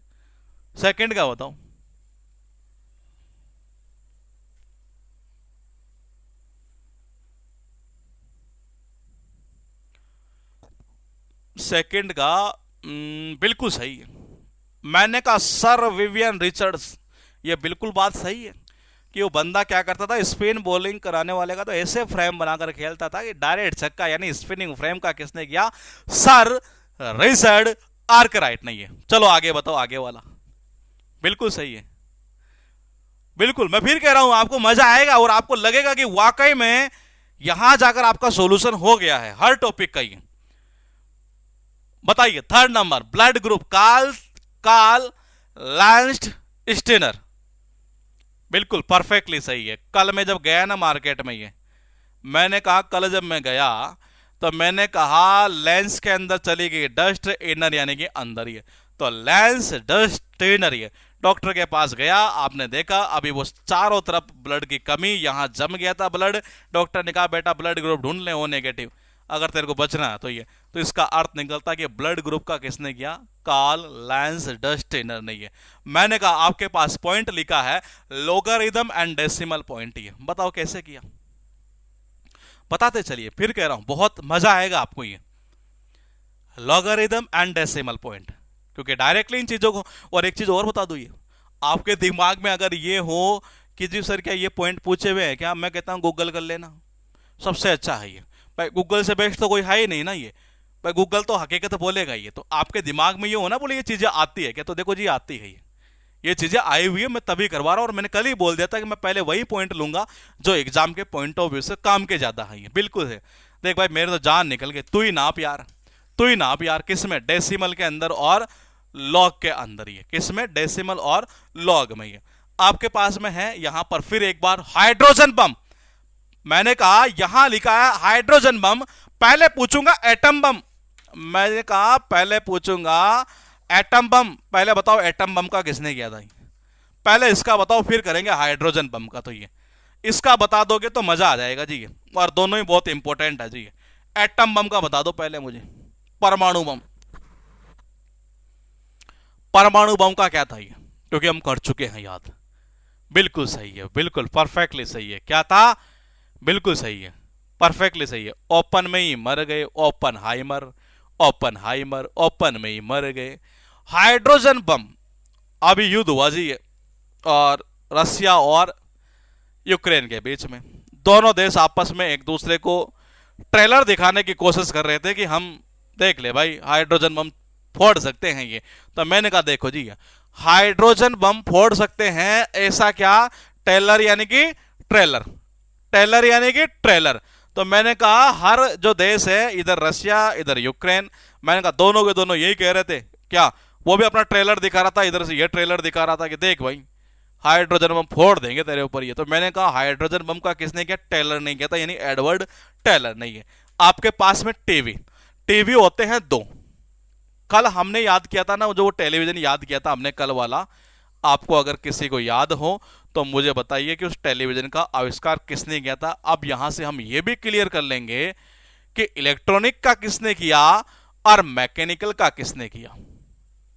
सेकंड का बताओ, सेकंड का बिल्कुल सही है। मैंने कहा सर विवियन रिचर्ड्स, ये बिल्कुल बात सही है कि वो बंदा क्या करता था, स्पिन बॉलिंग कराने वाले का तो ऐसे फ्रेम बनाकर खेलता था कि डायरेक्ट छक्का, यानी स्पिनिंग फ्रेम का किसने किया, सर रिचर्ड आर्कराइट ने। है चलो आगे बताओ, आगे वाला बिल्कुल सही है। बिल्कुल मैं फिर कह रहा हूं आपको मजा आएगा और आपको लगेगा कि वाकई में यहां जाकर आपका सॉल्यूशन हो गया है हर टॉपिक का। ये बताइए third number, blood group, Karl Landsteiner, बिल्कुल परफेक्टली सही है। कल मैं जब गया ना मार्केट में, ये मैंने कहा कल जब मैं गया तो मैंने कहा लेंस के अंदर चली गई डस्ट, इनर यानी कि अंदर। ये तो लेंस डस्ट इनर, ये डॉक्टर के पास गया, आपने देखा अभी वो चारों तरफ ब्लड की कमी, यहां जम गया था ब्लड। डॉक्टर ने कहा बेटा ब्लड ग्रुप ढूंढ ले, ओ नेगेटिव, अगर तेरे को बचना है तो। ये तो इसका अर्थ निकलता कि ब्लड ग्रुप का किसने किया, कार्ल लैंस डस्टेनर ने। ये मैंने कहा आपके पास पॉइंट लिखा है लॉगरिदम एंड डेसिमल पॉइंट, ये बताओ कैसे किया, बताते चलिए। फिर कह रहा हूं बहुत मजा आएगा आपको। ये लॉगरिदम एंड डेसिमल पॉइंट, क्योंकि डायरेक्टली इन चीजों को, और एक चीज और बता दूं, ये आपके दिमाग में अगर ये हो कि जी सर क्या ये पॉइंट पूछे हुए हैं क्या, मैं कहता हूं गूगल कर लेना, सबसे अच्छा है ये। भाई गूगल से बेस्ट तो कोई है ही नहीं ना। ये भाई गूगल तो हकीकत बोलेगा। ये तो आपके दिमाग में ये हो ना, बोले ये चीजें आती है क्या, तो देखो जी आती है। ये चीजें आई हुई है, मैं तभी करवा रहा हूं, और मैंने कल ही बोल दिया था कि मैं पहले वही पॉइंट लूंगा जो एग्जाम के पॉइंट ऑफ व्यू से काम के ज्यादा है। बिल्कुल है। देख भाई मेरे तो जान निकल गई, तू ही नाप यार, तू ही नाप यार, किसमें, डेसिमल के अंदर और लॉग के अंदर। ये किसमें, डेसिमल और लॉग में। ये आपके पास में है यहां पर फिर एक बार हाइड्रोजन बम। मैंने कहा यहां लिखा है हाइड्रोजन बम, पहले पूछूंगा एटम बम। मैंने कहा पहले पूछूंगा एटम बम। पहले बताओ एटम बम का किसने किया था, पहले इसका बताओ, फिर करेंगे हाइड्रोजन बम का। तो ये इसका बता दोगे तो मजा आ जाएगा जी, और दोनों ही बहुत इंपॉर्टेंट है जी। एटम बम का बता दो पहले मुझे। परमाणु बम, परमाणु बम का क्या था ये, क्योंकि हम कर चुके हैं याद। बिल्कुल सही है, बिल्कुल परफेक्टली सही है। क्या था, बिल्कुल सही है, परफेक्टली सही है। ओपन में ही मर गए, ओपन हाइमर, ओपन हाइमर, ओपन में ही मर गए। हाइड्रोजन बम, अभी युद्ध हुआ जी और रसिया और यूक्रेन के बीच में। दोनों देश आपस में एक दूसरे को ट्रेलर दिखाने की कोशिश कर रहे थे कि हम देख ले भाई हाइड्रोजन बम फोड़ सकते हैं ये। तो मैंने कहा देखो जी हाइड्रोजन बम फोड़ सकते हैं, ऐसा क्या, ट्रेलर यानी कि ट्रेलर, ट्रेलर यानी कि ट्रेलर। तो मैंने कहा हर जो देश है, इधर रशिया इधर यूक्रेन, मैंने कहा दोनों के दोनों यही कह रहे थे क्या, वो भी अपना ट्रेलर दिखा रहा था, इधर से ये ट्रेलर दिखा रहा था कि देख भाई हाइड्रोजन बम फोड़ देंगे तेरे ऊपर ये। तो मैंने कहा हाइड्रोजन बम का किसने किया, टेलर नहीं किया था, यानी एडवर्ड टेलर नहीं है। आपके पास में टीवी, टीवी होते हैं दो। कल हमने याद किया था ना, जो वो टेलीविजन याद किया था हमने कल वाला, आपको अगर किसी को याद हो तो मुझे बताइए कि उस टेलीविजन का आविष्कार किसने किया था। अब यहां से हम ये भी क्लियर कर लेंगे कि इलेक्ट्रॉनिक का किसने किया और मैकेनिकल का किसने किया।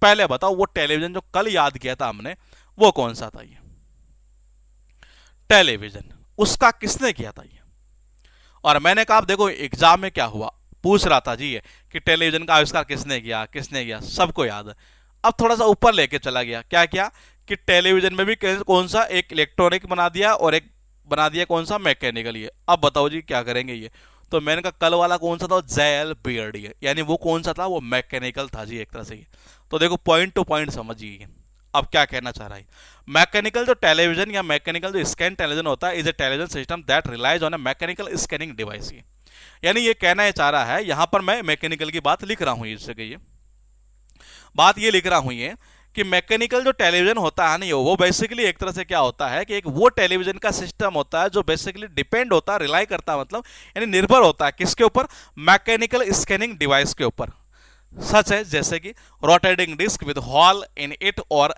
पहले बताओ वो टेलीविजन जो कल याद किया था हमने वो कौन सा था, ये टेलीविजन, उसका किसने किया था ये। और मैंने कहा देखो एग्जाम में क्या हुआ, पूछ रहा था जी ये कि टेलीविजन का आविष्कार किसने किया, किसने किया, सबको याद है। अब थोड़ा सा ऊपर लेके चला गया, क्या किया कि टेलीविजन में भी कौन सा, एक इलेक्ट्रॉनिक बना दिया और एक बना दिया कौन सा, मैकेनिकल। ये अब बताओ जी क्या करेंगे ये। तो मैंने कहा कल वाला कौन सा था, जेल बियर्ड, यानी वो कौन सा था, वो मैकेनिकल था जी एक तरह से। तो देखो पॉइंट टू पॉइंट समझिए अब क्या कहना चाह रहा है। मैकेनिकल जो टेलीविजन या मैकेनिकल जो स्कैन टेलीविजन होता है, is a television system that relies on a mechanical scanning device. यानी ये कहना चाह रहा है, यहां पर मैं मैकेनिकल की बात लिख रहा हूं, इससे ये बात ये लिख रहा हूं ये कि मैकेनिकल जो टेलीविजन होता है ना, वो बेसिकली एक तरह से क्या होता है कि एक वो टेलीविजन का सिस्टम होता है जो बेसिकली डिपेंड होता है, रिलाई करता है, मतलब यानी निर्भर होता है किसके ऊपर, मैकेनिकल स्कैनिंग डिवाइस के ऊपर। सच है जैसे कि rotating disc with hole in it और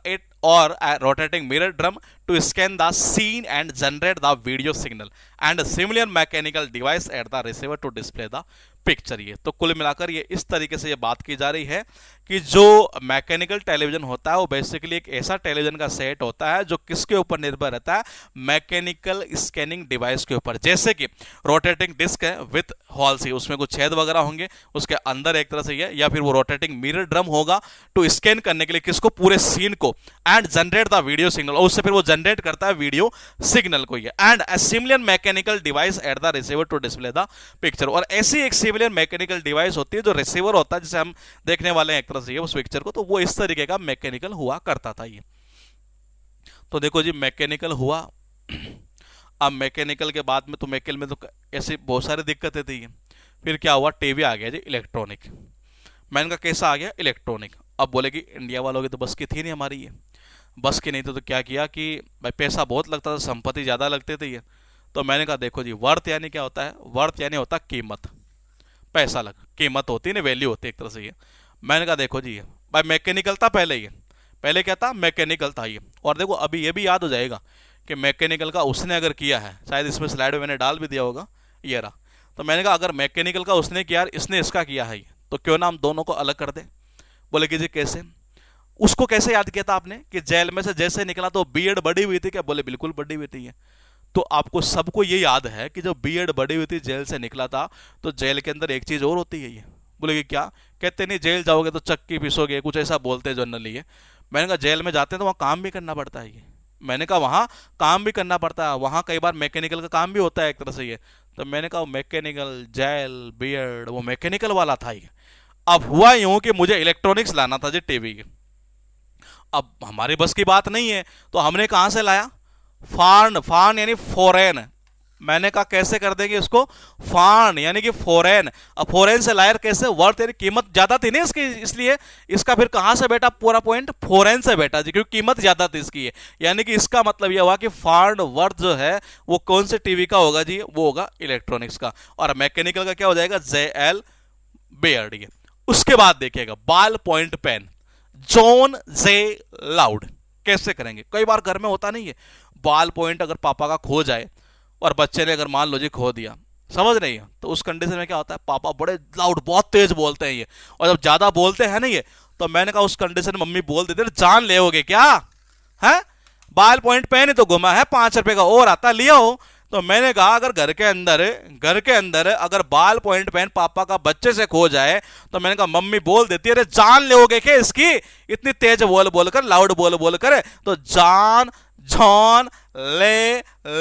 a rotating mirror drum to scan the scene and generate the video signal and a similar mechanical device at the receiver to display the picture. ये तो कुल मिलाकर ये इस तरीके से ये बात की जा रही है कि जो मैकेनिकल टेलीविजन होता है वो बेसिकली एक ऐसा टेलीविजन का सेट होता है जो किसके ऊपर निर्भर रहता है, मैकेनिकल स्कैनिंग डिवाइस के ऊपर। जैसे कि रोटेटिंग डिस्क है विथ हॉल्स, उसमें कुछ छेद वगैरह होंगे उसके अंदर एक तरह से ये, या फिर वो रोटेटिंग मिरर ड्रम होगा टू स्कैन करने के लिए किसको, पूरे सीन को, and generate the video signal, और उससे फिर वो जनरेट करता है वीडियो सिग्नल को, ये and a similar mechanical device at the receiver to display the picture. और ऐसी एक सिमिलर मैकेनिकल डिवाइस होती है जो रिसीवर होता है, जिसे हम देखने वाले हैं एक तरह से ये उस पिक्चर को, तो वो इस तरीके का मैकेनिकल हुआ करता था ये। तो देखो जी मैकेनिकल हुआ। अब मैकेनिकल के बाद में तो मैकेनिकल में तो ऐसी बहुत सारी दिक्कतें थी। फिर क्या हुआ, टीवी आ गया जी इलेक्ट्रॉनिक। मैंने कहा कैसा आ गया, इलेक्ट्रॉनिक। अब बोले कि इंडिया वालों की तो बस की थी नहीं हमारी, ये बस की नहीं थी, तो क्या किया कि भाई पैसा बहुत लगता था, संपत्ति ज़्यादा लगते थे ये। तो मैंने कहा देखो जी वर्थ यानी क्या होता है, वर्थ यानी होता कीमत, पैसा लग, कीमत होती है ना, वैल्यू होती है एक तरह से ये। मैंने कहा देखो जी भाई मैकेनिकल था पहले, ये पहले क्या था, मैकेनिकल था ये। और देखो अभी ये भी याद हो जाएगा कि मैकेनिकल का उसने अगर किया है, शायद इसमें स्लाइड में मैंने डाल भी दिया होगा, ये रहा। तो मैंने कहा अगर मैकेनिकल का उसने किया, इसने इसका किया है, तो क्यों ना हम दोनों को अलग कर दें। बोले कि जी कैसे, उसको कैसे याद किया था आपने कि जेल में से जैसे निकला तो बीएड बड़ी हुई थी क्या, बोले बिल्कुल बड़ी हुई थी। तो आपको सबको ये याद है कि जब बीएड बड़ी हुई थी, जेल से निकला था, तो जेल के अंदर एक चीज और होती है ये। बोले कि क्या, कहते नहीं जेल जाओगे तो चक्की पीसोगे, कुछ ऐसा बोलते हैं जनरली ये। मैंने कहा जेल में जाते हैं तो वहाँ काम भी करना पड़ता है ये। मैंने कहा वहाँ काम भी करना पड़ता है, वहाँ कई बार मैकेनिकल का काम भी होता है एक तरह से ये। तो मैंने कहा मैकेनिकल, जेल, बीएड, वो मैकेनिकल वाला था ये। अब हुआ यूं कि मुझे इलेक्ट्रॉनिक्स लाना था जी टीवी के। अब हमारी बस की बात नहीं है, तो हमने कहां से लाया? फार्न, फार्न यानी फॉरेन। मैंने कहा कैसे कर देंगे इसको? फार्न यानी कि फॉरेन। अब फॉरेन से लायर कैसे? वर्थ यानी कीमत ज्यादा थी ना इसकी, इसलिए इसका फिर कहां से बेटा पूरा पॉइंट? फॉरेन से बेटा जी, क्योंकि कीमत ज्यादा थी इसकी। यानी कि इसका मतलब यह हुआ कि फार्न वर्थ जो है वो कौन से टीवी का होगा जी? वो होगा इलेक्ट्रॉनिक्स का। और मैकेनिकल का क्या हो जाएगा? JL Baird. उसके बाद देखिएगा बॉल पॉइंट पेन, जॉन जे लाउड। कैसे करेंगे? कई बार घर में होता नहीं है, बॉल पॉइंट अगर पापा का खो जाए और बच्चे ने अगर मान लो जी खो दिया, समझ रही है, तो उस कंडीशन में क्या होता है? पापा बड़े लाउड बहुत तेज बोलते हैं ये, और जब ज्यादा बोलते हैं ना ये, तो मैंने कहा उस कंडीशन में मम्मी बोल देते जान ले क्या है? बॉल पॉइंट पेन ही तो गुमा है, 5 रुपए का और आता लिया हो। तो मैंने कहा अगर घर के अंदर अगर बॉल पॉइंट पेन पापा का बच्चे से खो जाए, तो मैंने कहा मम्मी बोल देती है अरे जान लोगे क्या इसकी, इतनी तेज बोल बोल कर, लाउड बोल बोल कर। तो जान, जॉन ले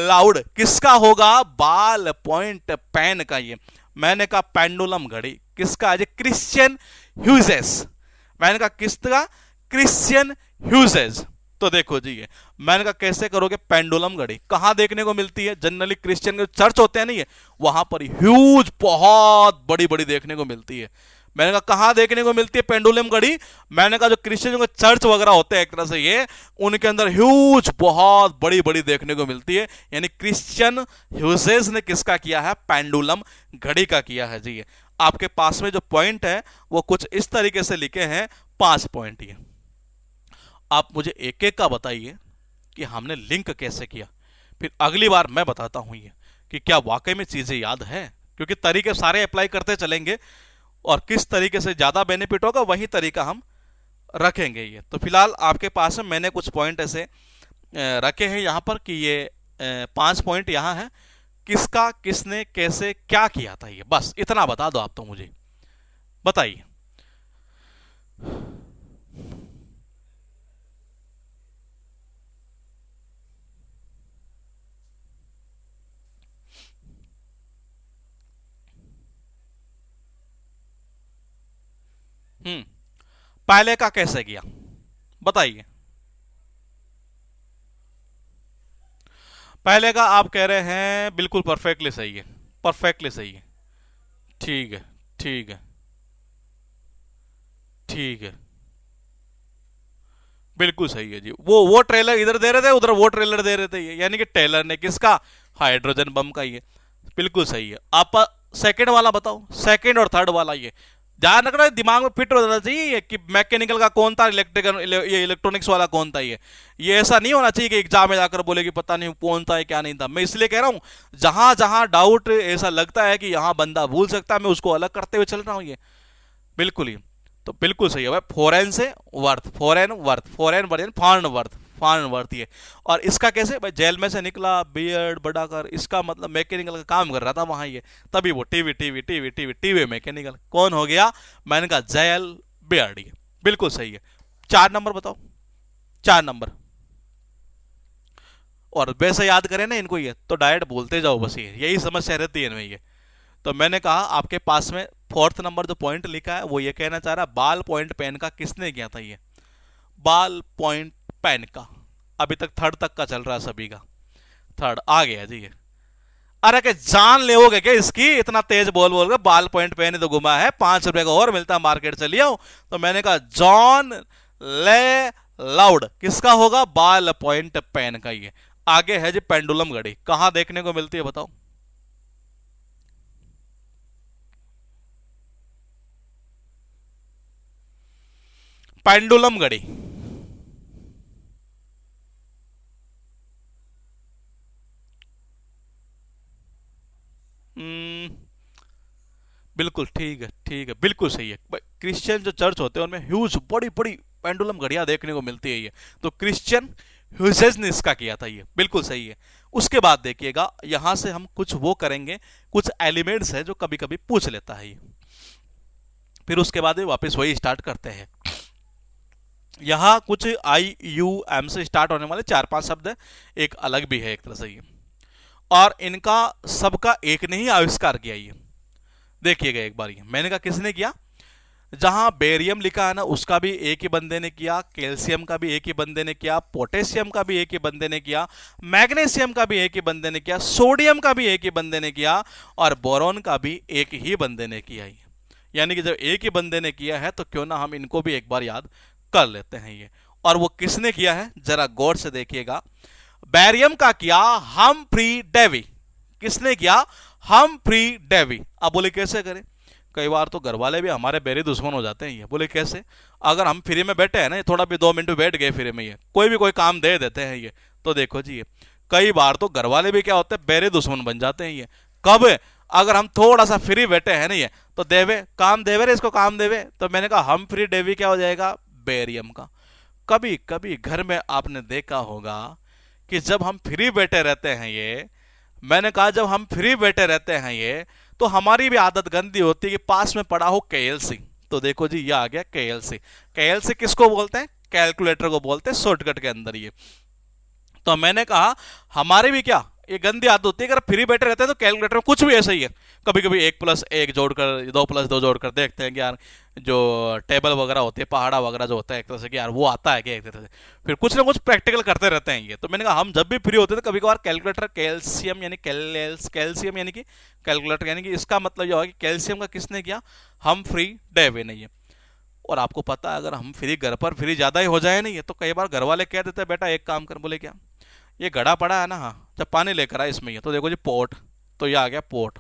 लाउड किसका होगा? बॉल पॉइंट पेन का। ये मैंने कहा पेंडुलम घड़ी किसका है? Christian Hughes. मैंने कहा किसका? Christian Hughes. तो देखो जी, ये मैंने कहा कैसे करोगे? पेंडुलम घड़ी कहां देखने को मिलती है? जनरली क्रिश्चियन के चर्च होते हैं नहीं है, वहां पर ह्यूज बहुत बड़ी बड़ी देखने को मिलती है। मैंने कहा कहां देखने को मिलती है पेंडुलम घड़ी? मैंने कहा जो क्रिश्चियन के चर्च वगैरह होते हैं एक तरह से ये, उनके अंदर ह्यूज बहुत बड़ी बड़ी देखने को मिलती है। यानी क्रिश्चियन ह्यूजेस ने किसका किया है? पेंडुलम घड़ी का किया है जी। आपके पास में जो पॉइंट है वो कुछ इस तरीके से लिखे हैं, 5 पॉइंट। ये आप मुझे एक एक का बताइए कि हमने लिंक कैसे किया, फिर अगली बार मैं बताता हूं ये कि क्या वाकई में चीजें याद है, क्योंकि तरीके सारे अप्लाई करते चलेंगे और किस तरीके से ज्यादा बेनिफिट होगा वही तरीका हम रखेंगे। ये तो फिलहाल आपके पास में मैंने कुछ पॉइंट ऐसे रखे हैं यहां पर कि ये 5 पॉइंट यहां है, किसका, किसने, कैसे, क्या किया था, ये बस इतना बता दो आप तो मुझे बताइए। पहले का कैसे किया बताइए? पहले का आप कह रहे हैं बिल्कुल परफेक्टली सही है, परफेक्टली सही है। ठीक है, ठीक है, ठीक है, बिल्कुल सही है जी। वो ट्रेलर इधर दे रहे थे, उधर वो ट्रेलर दे रहे थे, ये यानी कि टेलर ने किसका? हाइड्रोजन बम का। ये बिल्कुल सही है। आप सेकंड वाला बताओ, सेकंड और थर्ड वाला। ये ध्यान रखना, दिमाग में फिट हो जाना चाहिए कि मैकेनिकल का कौन था, इलेक्ट्रिकल ये इलेक्ट्रॉनिक्स वाला कौन था। ये ऐसा नहीं होना चाहिए कि एग्जाम में जाकर बोले कि पता नहीं कौन था क्या नहीं था। मैं इसलिए कह रहा हूं जहां जहां डाउट ऐसा लगता है कि यहां बंदा भूल सकता है, मैं उसको अलग करते हुए चल रहा हूं। ये बिल्कुल ही तो बिल्कुल सही है भाई। Farnsworth, Farnsworth, Farnsworth Farnsworth, Farnsworth. ये और इसका कैसे भाई? जेल में से निकला, बियर्ड बड़ा कर, इसका मतलब मैकेनिकल का काम कर रहा था वहां ये, तभी वो TV TV TV TV TV mechanical कौन हो गया? मैंने कहा जेल बियर्ड। ये बिल्कुल सही है। 4 नंबर बताओ, 4 नंबर। और वैसे याद करें ना इनको, ये तो डायरेक्ट बोलते जाओ बस, ये यही समस्या रहती है इनमें। ये तो मैंने कहा आपके पास में 4th नंबर जो पॉइंट लिखा है वो ये कहना चाह रहा है बाल पॉइंट पेन का किसने किया था? ये बाल पॉइंट पेन का। अभी तक थर्ड तक का चल रहा है सभी का, थर्ड आ गया जी ये। अरे के जान ले क्या इसकी, इतना तेज बोल बोल के बाल पॉइंट पेन ही तो घुमा है, 5 रुपए का और मिलता है मार्केट से लिया। तो मैंने कहा जॉन ले लाउड किसका होगा? बाल पॉइंट पेन का। ये आगे है जी पेंडुलम घड़ी, कहां देखने को मिलती है बताओ? पेंडुलम घड़ी बिल्कुल ठीक है, ठीक है, बिल्कुल सही है। क्रिश्चियन जो चर्च होते हैं उनमें ह्यूज बड़ी बड़ी पेंडुलम घड़ियां देखने को मिलती है। ये तो क्रिश्चियन ह्यूजेस ने इसका किया था, ये बिल्कुल सही है। उसके बाद देखिएगा यहां से हम कुछ वो करेंगे, कुछ एलिमेंट्स है जो कभी कभी पूछ लेता है ये, फिर उसके बाद वापस वही स्टार्ट करते हैं। यहां कुछ IUM से स्टार्ट होने वाले 4-5 शब्द है, एक अलग भी है एक तरह से ये, और इनका सबका एक ने ही आविष्कार किया। ये देखिएगा एक बार, ये मैंने कहा किसने किया? जहां बेरियम लिखा है ना, उसका भी एक ही बंदे ने किया, कैल्शियम का भी एक ही बंदे ने किया, पोटेशियम का भी एक ही बंदे ने किया, मैग्नीशियम का भी एक ही बंदे ने किया, सोडियम का भी एक ही बंदे ने किया, और बोरॉन का भी एक ही बंदे ने किया। यानी कि जब एक ही बंदे ने किया है तो क्यों ना हम इनको भी एक बार याद कर लेते हैं ये। और वो किसने किया है जरा गौर से देखिएगा। बैरियम का किया हम्फ्री डेवी। किसने किया? Humphry Davy. अब बोले कैसे करें? कई बार तो घर वाले भी हमारे बेरी दुश्मन हो जाते हैं। ये बोले कैसे? अगर हम फ्री में बैठे हैं ना, थोड़ा भी 2 मिनट बैठ गए फ्री में, ये कोई काम दे देते हैं ये, तो देखो जी ये कई बार तो घर वाले भी क्या होते हैं, बेरे दुश्मन बन जाते हैं ये। कब? अगर हम थोड़ा सा फ्री बैठे हैं ना, ये तो देवे काम देवे रे, इसको काम देवे। तो मैंने कहा हम फ्री डेवी क्या हो जाएगा? बेरियम का। कभी कभी घर में आपने देखा होगा कि जब हम फ्री बैठे रहते हैं ये, मैंने कहा जब हम फ्री बैठे रहते हैं ये, तो हमारी भी आदत गंदी होती है कि पास में पड़ा हो केएलसी। तो देखो जी ये आ गया केएलसी। केएलसी किसको बोलते हैं? कैलकुलेटर को बोलते हैं शॉर्टकट के अंदर ये। तो मैंने कहा हमारी भी क्या ये गंदी आदत होती है, अगर फ्री बैठे रहते हैं तो कैलकुलेटर में कुछ भी ऐसा ही है। कभी कभी 1+1 जोड़कर 2+2 जोड़कर देखते हैं कि यार जो टेबल वगैरह होती है, पहाड़ा वगैरह जो होता है एक तरह से, कि यार वो आता है क्या एक तरह से। फिर कुछ ना कुछ प्रैक्टिकल करते रहते हैं ये। तो मैंने कहा हम जब भी फ्री होते थे कभी कभार कैलकुलेटर कैल्शियम यानी कैल्शियम यानी कि कैलकुलेटर, यानी कि इसका मतलब यह होगा कि कैल्शियम का किसने किया? हम फ्री डेवे नहीं है। और आपको पता है अगर हम फ्री घर पर फ्री ज्यादा ही हो जाए नहीं है तो कई बार घर वाले कह देते हैं बेटा एक काम कर। बोले क्या? ये घड़ा पड़ा है ना, हाँ जब पानी लेकर आए इसमें, ये तो देखो जी पोर्ट। तो ये आ गया पोर्ट।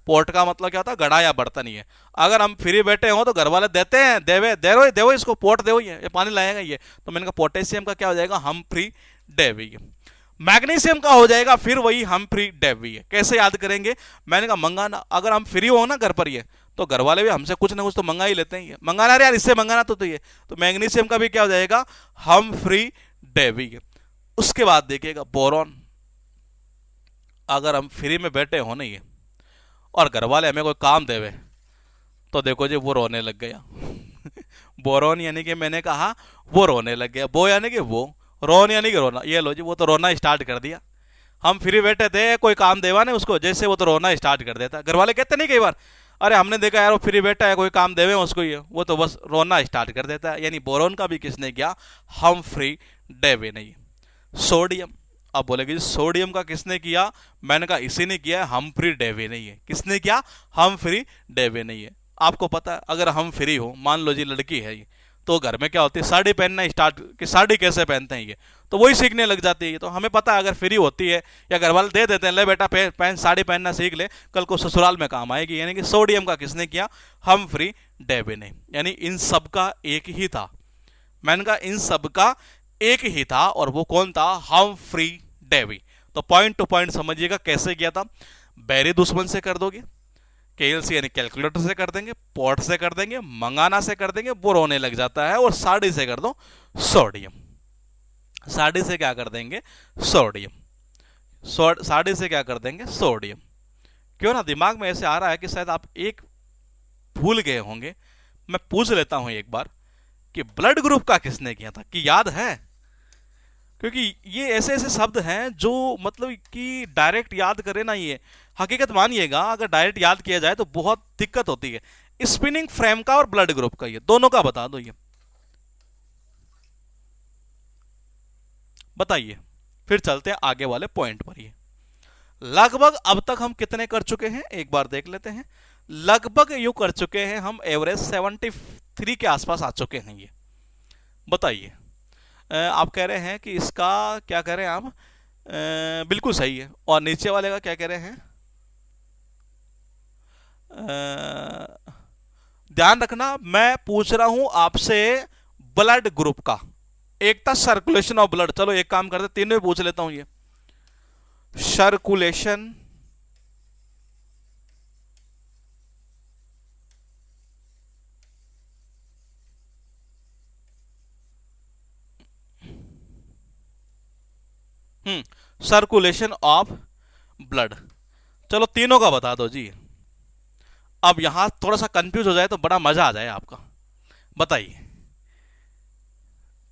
पोर्ट का मतलब क्या होता है? घड़ा या बर्तन ही है। अगर हम फ्री बैठे हो तो घर वाले देते हैं, देवे देवो देवो इसको पोर्ट देवो, ये पानी लाएगा ये। तो मैंने कहा पोटेशियम का क्या हो जाएगा? हम फ्री डेवी। मैग्नीशियम का हो जाएगा फिर वही हम फ्री डेवी है। कैसे याद करेंगे? मैंने कहा मंगाना। अगर हम फ्री हो ना घर पर ये, तो घर वाले भी हमसे कुछ ना कुछ तो मंगा ही लेते हैं। ये मंगाना यार इससे मंगाना तो ये। तो मैग्नीशियम का भी क्या हो जाएगा? हम फ्री डेवी। उसके बाद देखिएगा बोरॉन। अगर हम फ्री में बैठे हो नहीं है और घर वाले हमें कोई काम देवे, तो देखो जी वो रोने लग गया। बोरॉन यानी कि मैंने कहा वो रोने लग गया। बो यानी कि वो, रोन यानी कि रोना। ये लो जी वो तो रोना स्टार्ट कर दिया। हम फ्री बैठे थे, कोई काम देवा नहीं उसको, जैसे वो तो रोना स्टार्ट कर देता। घर वाले कहते नहीं कई बार, अरे हमने देखा यार वो फ्री बैठा है, कोई काम देवे उसको, ये वो तो बस रोना स्टार्ट कर देता है। यानी बोरॉन का भी किसने किया? हम फ्री डेवे नहीं। सोडियम। अब बोलेगी जी सोडियम का किसने किया? मैंने कहा इसी ने किया है, हम फ्री डेवे नहीं है। किसने किया? हम फ्री डेवे नहीं है। आपको पता है अगर हम फ्री हो, मान लो जी लड़की है ये, तो घर में क्या होती है? साड़ी पहनना स्टार्ट, कि साड़ी कैसे पहनते हैं ये, तो वही सीखने लग जाती है। तो हमें पता है अगर फ्री होती है या घर वाले दे देते हैं, ले बेटा पहन साड़ी पहनना सीख ले, कल को ससुराल में काम आएगी। यानी कि सोडियम का किसने किया? हम फ्री डेवे नहीं। यानी इन सब का एक ही था। मैंने कहा इन सब का एक ही था, और वो कौन था? हम फ्री डेवी। तो पॉइंट टू पॉइंट समझिएगा कैसे किया था। बैरी दुश्मन से कर दोगे, केएलसी यानी कैलकुलेटर से कर देंगे, पोर्ट से कर देंगे, मंगाना से कर देंगे, वो रोने लग जाता है। और साड़ी से कर दो सोडियम। साड़ी से क्या कर देंगे? सोडियम। साड़ी से क्या कर देंगे? सोडियम। क्यों ना दिमाग में ऐसे आ रहा है कि शायद आप एक भूल गए होंगे। मैं पूछ लेता हूं एक बार कि ब्लड ग्रुप का किसने किया था? कि याद है? क्योंकि ये ऐसे ऐसे शब्द हैं जो मतलब कि डायरेक्ट याद करें ना, ये हकीकत मानिएगा अगर डायरेक्ट याद किया जाए तो बहुत दिक्कत होती है। स्पिनिंग फ्रेम का और ब्लड ग्रुप का, ये दोनों का बता दो। ये बताइए, फिर चलते हैं आगे वाले पॉइंट पर। ये लगभग अब तक हम कितने कर चुके हैं एक बार देख लेते हैं। लगभग यूं कर चुके हैं हम, एवरेज 73 के आसपास आ चुके हैं। ये बताइए, आप कह रहे हैं कि इसका क्या कह रहे हैं आप? बिल्कुल सही है। और नीचे वाले का क्या कह रहे हैं? ध्यान रखना मैं पूछ रहा हूं आपसे ब्लड ग्रुप का। एक था सर्कुलेशन ऑफ ब्लड। चलो एक काम करते, तीनों पूछ लेता हूं। ये सर्कुलेशन सर्कुलेशन ऑफ ब्लड। चलो तीनों का बता दो जी। अब यहां थोड़ा सा कंफ्यूज हो जाए तो बड़ा मजा आ जाए आपका। बताइए,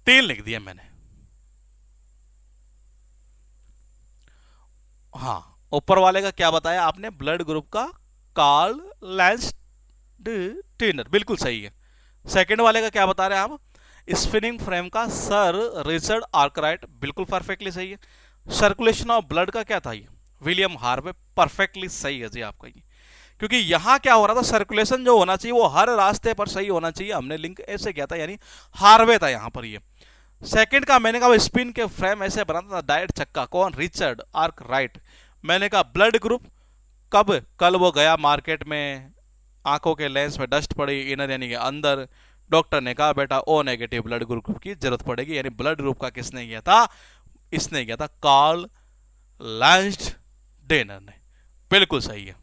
3 लिख दिया मैंने। हाँ, ऊपर वाले का क्या बताया आपने? ब्लड ग्रुप का कार्ल लैंस टिनर। बिल्कुल सही है। सेकंड वाले का क्या बता रहे हैं आप? स्पिनिंग फ्रेम का सर रिचर्ड आर्कराइट, बिल्कुल परफेक्टली सही है। सर्कुलेशन ऑफ ब्लड का क्या था ये? विलियम हार्वे, परफेक्टली सही है जी आपका ये। क्योंकि यहां क्या हो रहा था, सर्कुलेशन जो होना चाहिए वो हर रास्ते पर सही होना चाहिए, हमने लिंक ऐसे किया था, यानी हार्वे था यहां पर ये। सेकंड का मैंने कहा स्पिन के फ्रेम ऐसे बनाता था डायरेक्ट छक्का, कौन? Richard Arkwright. मैंने कहा ब्लड ग्रुप, कब? कल वो गया मार्केट में, आंखों के लेंस में डस्ट पड़ी, इनर यानी कि अंदर, डॉक्टर ने कहा बेटा ओ नेगेटिव ब्लड ग्रुप की जरूरत पड़ेगी, यानी ब्लड ग्रुप का किसने किया था? इसने किया था, कार्ल लैंसडेनर ने। बिल्कुल सही है।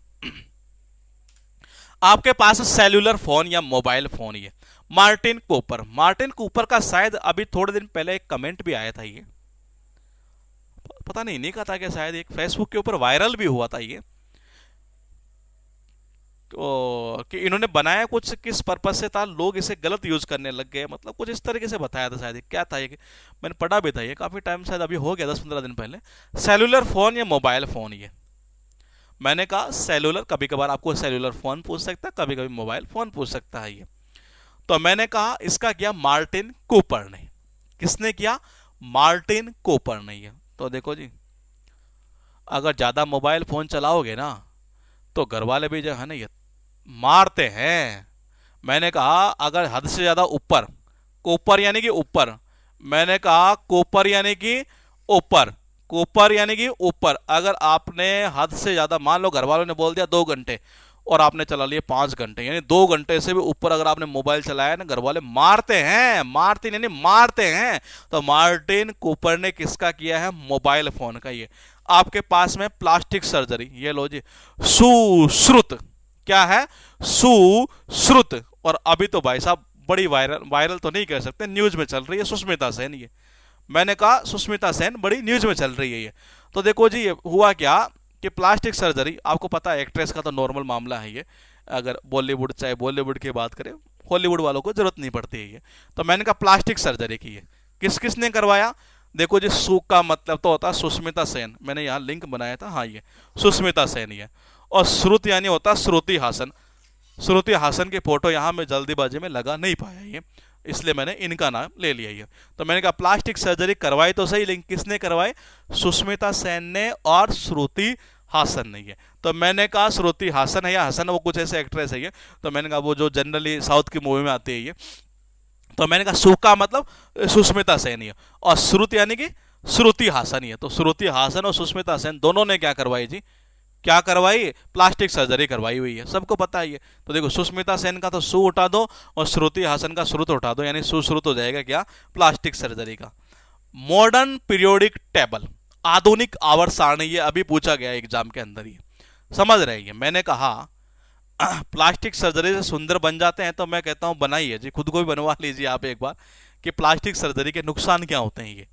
आपके पास सेल्यूलर फोन या मोबाइल फोन, ये मार्टिन कूपर। मार्टिन कूपर का शायद अभी थोड़े दिन पहले एक कमेंट भी आया था, ये पता नहीं कहा था कि शायद एक फेसबुक के ऊपर वायरल भी हुआ था ये, कि इन्होंने बनाया कुछ किस पर्पज से था, लोग इसे गलत यूज करने लग गए, मतलब कुछ इस तरीके से बताया था शायद। क्या था ये, मैंने पढ़ा भी था ये काफी टाइम, शायद अभी हो गया 10-15 दिन पहले। सेल्यूलर फोन या मोबाइल फोन, ये मैंने कहा सेल्यूलर, कभी कभार आपको सेल्यूलर फोन पूछ सकता है, कभी कभी मोबाइल फोन पूछ सकता है ये। तो मैंने कहा इसका किया मार्टिन कूपर ने। किसने किया? मार्टिन कूपर ने। ये तो देखो जी, अगर ज्यादा मोबाइल फोन चलाओगे ना तो घर वाले भी जो है ना ये मारते हैं। मैंने कहा अगर हद से ज्यादा ऊपर, कोपर यानी कि ऊपर, मैंने कहा कोपर यानी कि ऊपर, कोपर यानी कि ऊपर, अगर आपने हद से ज्यादा, मान लो घर वालों ने बोल दिया 2 घंटे और आपने चला लिए 5 घंटे, यानी 2 घंटे से भी ऊपर अगर आपने मोबाइल चलाया ना, घर वाले मारते हैं, मारते यानी मारते हैं। तो मार्टिन कूपर ने किसका किया है? मोबाइल फोन का। ये आपके पास में प्लास्टिक सर्जरी, ये लो जी, सुश्रुत, क्या है? सुश्रुत। और अभी तो भाई साहब बड़ी वायरल, वायरल तो नहीं कह सकते, न्यूज में चल रही है, सुष्मिता सेन। ये मैंने कहा सुष्मिता सेन बड़ी न्यूज में चल रही है ये। तो देखो जी ये हुआ क्या कि प्लास्टिक सर्जरी, आपको पता है एक्ट्रेस का तो नॉर्मल मामला है ये, अगर बॉलीवुड, चाहे बॉलीवुड की बात करें, हॉलीवुड वालों को जरूरत नहीं पड़ती है ये। तो मैंने कहा प्लास्टिक सर्जरी की है, किस किसने करवाया? देखो जी, सु का मतलब तो होता है सुष्मिता सेन, मैंने यहाँ लिंक बनाया था, हाँ ये सुष्मिता सेन ये। और श्रुत यानी होता श्रुति हासन। श्रुति हासन की फोटो यहाँ मैं जल्दीबाजी में लगा नहीं पाया ये, इसलिए मैंने इनका नाम ले लिया ये। तो मैंने कहा प्लास्टिक सर्जरी करवाई तो सही, लेकिन किसने करवाई? सुष्मिता सेन ने और श्रुति हासन ने। ये तो मैंने कहा श्रुति हासन है या हसन, वो कुछ ऐसे एक्ट्रेस है ये। तो मैंने कहा वो जो जनरली साउथ की मूवी में आती है ये। तो मैंने कहा सु का मतलब सुष्मिता सेन है और श्रुति यानी कि श्रुति हासन है। तो श्रुति हासन और सुष्मिता सेन दोनों ने क्या करवाई जी? क्या करवाई? प्लास्टिक सर्जरी करवाई हुई है, सबको पता है ये। तो देखो सुष्मिता सेन का तो सु उठा दो और श्रुति हासन का श्रुत उठा दो, यानी सुश्रुत हो जाएगा क्या? प्लास्टिक सर्जरी का। मॉडर्न पीरियोडिक टेबल, आधुनिक आवर्त सारणी, ये अभी पूछा गया एग्जाम के अंदर, ये समझ रहे हैं। मैंने कहा प्लास्टिक सर्जरी से सुंदर बन जाते हैं, तो मैं कहता हूं बनाइए जी, खुद को भी बनवा लीजिए आप एक बार, कि प्लास्टिक सर्जरी के नुकसान क्या होते हैं ये।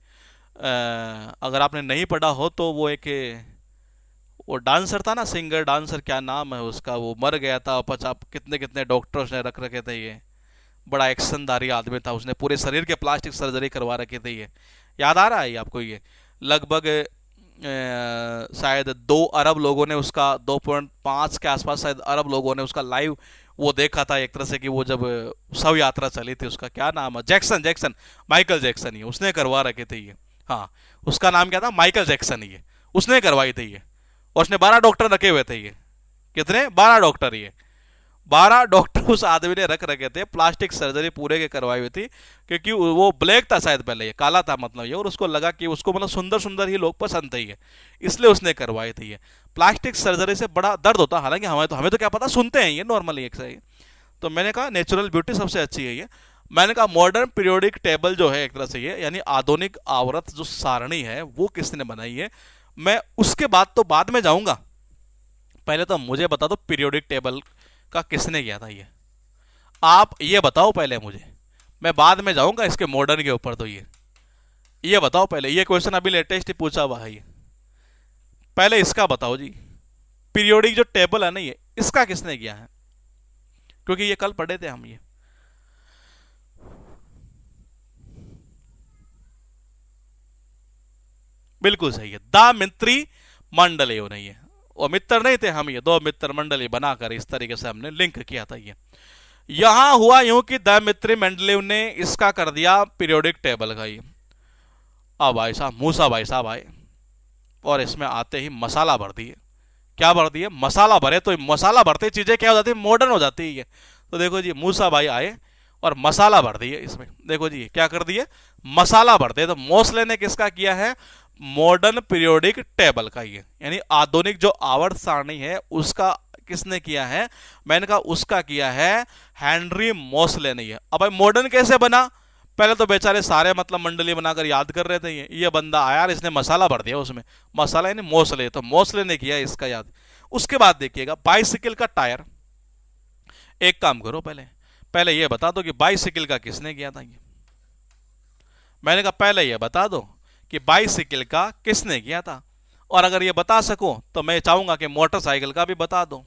अगर आपने नहीं पढ़ा हो तो वो एक, वो डांसर था ना, सिंगर डांसर, क्या नाम है उसका, वो मर गया था, पचास कितने कितने डॉक्टर्स ने रख रखे थे ये, बड़ा एक्शनदारी आदमी था, उसने पूरे शरीर के प्लास्टिक सर्जरी करवा रखे थे ये। याद आ रहा है आपको ये? लगभग शायद 2 अरब लोगों ने उसका, 2.5 के आसपास शायद अरब लोगों ने उसका लाइव वो देखा था एक तरह से, कि वो जब शव यात्रा चली थी, उसका क्या नाम है, जैक्सन, माइकल जैक्सन, ये उसने करवा रखे थे ये। हाँ, उसका नाम क्या था? माइकल जैक्सन, ये उसने करवाई थी ये। और उसने 12 डॉक्टर रखे हुए थे ये। कितने? 12 डॉक्टर, ये 12 डॉक्टर उस आदमी ने रख रखे थे, प्लास्टिक सर्जरी पूरे के करवाई हुई थी, क्योंकि वो ब्लैक था शायद पहले, ये काला था मतलब ये, और उसको लगा कि उसको मतलब सुंदर सुंदर ही लोग पसंद थे ये, इसलिए उसने करवाई थी ये। प्लास्टिक सर्जरी से बड़ा दर्द होता, हालांकि हमें तो क्या पता, सुनते हैं ये नॉर्मली एक सही। तो मैंने कहा नेचुरल ब्यूटी सबसे अच्छी है ये। मैंने कहा मॉडर्न पीरियोडिक टेबल जो है एक तरह से ये, यानी आधुनिक आवर्त जो सारणी है, वो किसने बनाई है? मैं उसके बाद तो बाद में जाऊंगा, पहले तो मुझे बता दो पीरियोडिक टेबल का किसने किया था ये, आप ये बताओ पहले मुझे, मैं बाद में जाऊंगा इसके मॉडर्न के ऊपर। तो ये बताओ पहले, ये क्वेश्चन अभी लेटेस्ट ही पूछा हुआ है ये, पहले इसका बताओ जी, पीरियोडिक जो टेबल है ना ये, इसका किसने किया है? क्योंकि ये कल पढ़े थे हम ये। बिल्कुल सही है, द मित्री मंडली नहीं है, और मित्र नहीं थे हम, ये 2 मित्र मंडली बनाकर इस तरीके से हमने लिंक किया था ये। यहां हुआ यूं कि दमित्री मेंडलीव ने इसका कर दिया पीरियोडिक टेबल का ये। अब भाई साहब मूसा भाई साहब आए और इसमें आते ही मसाला भर दिए। क्या भर दिए? मसाला भरे। तो मसाला भरते चीजें क्या हो जाती है? मॉडर्न हो जाती है। तो देखो जी मूसा भाई आए और मसाला भर दिए इसमें। देखो जी क्या कर दिए? मसाला भर दिए। तो मोस्ले ने किसका किया है? मॉडर्न पीरियोडिक टेबल का ये, यानी आधुनिक जो आवर्त सारणी है उसका किसने किया है? मैंने कहा उसका किया है हेनरी मोस्ले ने। अब भाई मॉडर्न कैसे बना? पहले तो बेचारे सारे मतलब मंडली बनाकर याद कर रहे थे। ये बंदा आया और इसने मसाला भर दिया उसमें। मसाला यानी मोस्ले, तो मोस्ले ने किया इसका याद। उसके बाद देखिएगा बाइसिकल का टायर। एक काम करो, पहले पहले ये बता दो कि बाइसिकल का किसने किया था ये। मैंने कहा पहले ये बता दो कि बाइसिकल का किसने किया था, और अगर ये बता सको तो मैं चाहूंगा कि मोटरसाइकिल का भी बता दो।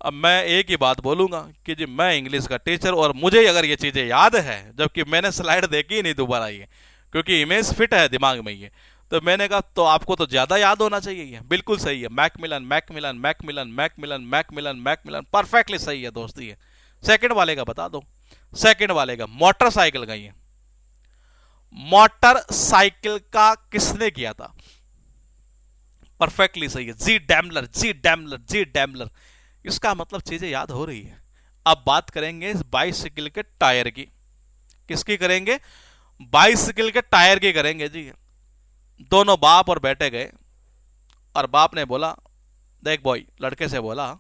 अब मैं एक ही बात बोलूंगा कि जी मैं इंग्लिश का टीचर और मुझे अगर ये चीजें याद है, जबकि मैंने स्लाइड देखी ही नहीं दोबारा ये, क्योंकि इमेज फिट है दिमाग में ये, तो मैंने कहा तो आपको तो ज्यादा याद होना चाहिए ये। बिल्कुल सही है, Macmillan Macmillan Macmillan Macmillan Macmillan Macmillan, perfectly सही है दोस्त ये। सेकंड वाले का बता दो। सेकंड वाले का मोटरसाइकिल का ये। मोटरसाइकिल का किसने किया था? परफेक्टली सही है, जी डैमलर जी डैमलर जी डैमलर। इसका मतलब चीजें याद हो रही है। अब बात करेंगे इस बाइसिकल के टायर की। किसकी करेंगे? बाइसिकल के टायर की करेंगे जी। दोनों बाप और बेटे गए और बाप ने बोला, देख बॉय, लड़के से बोला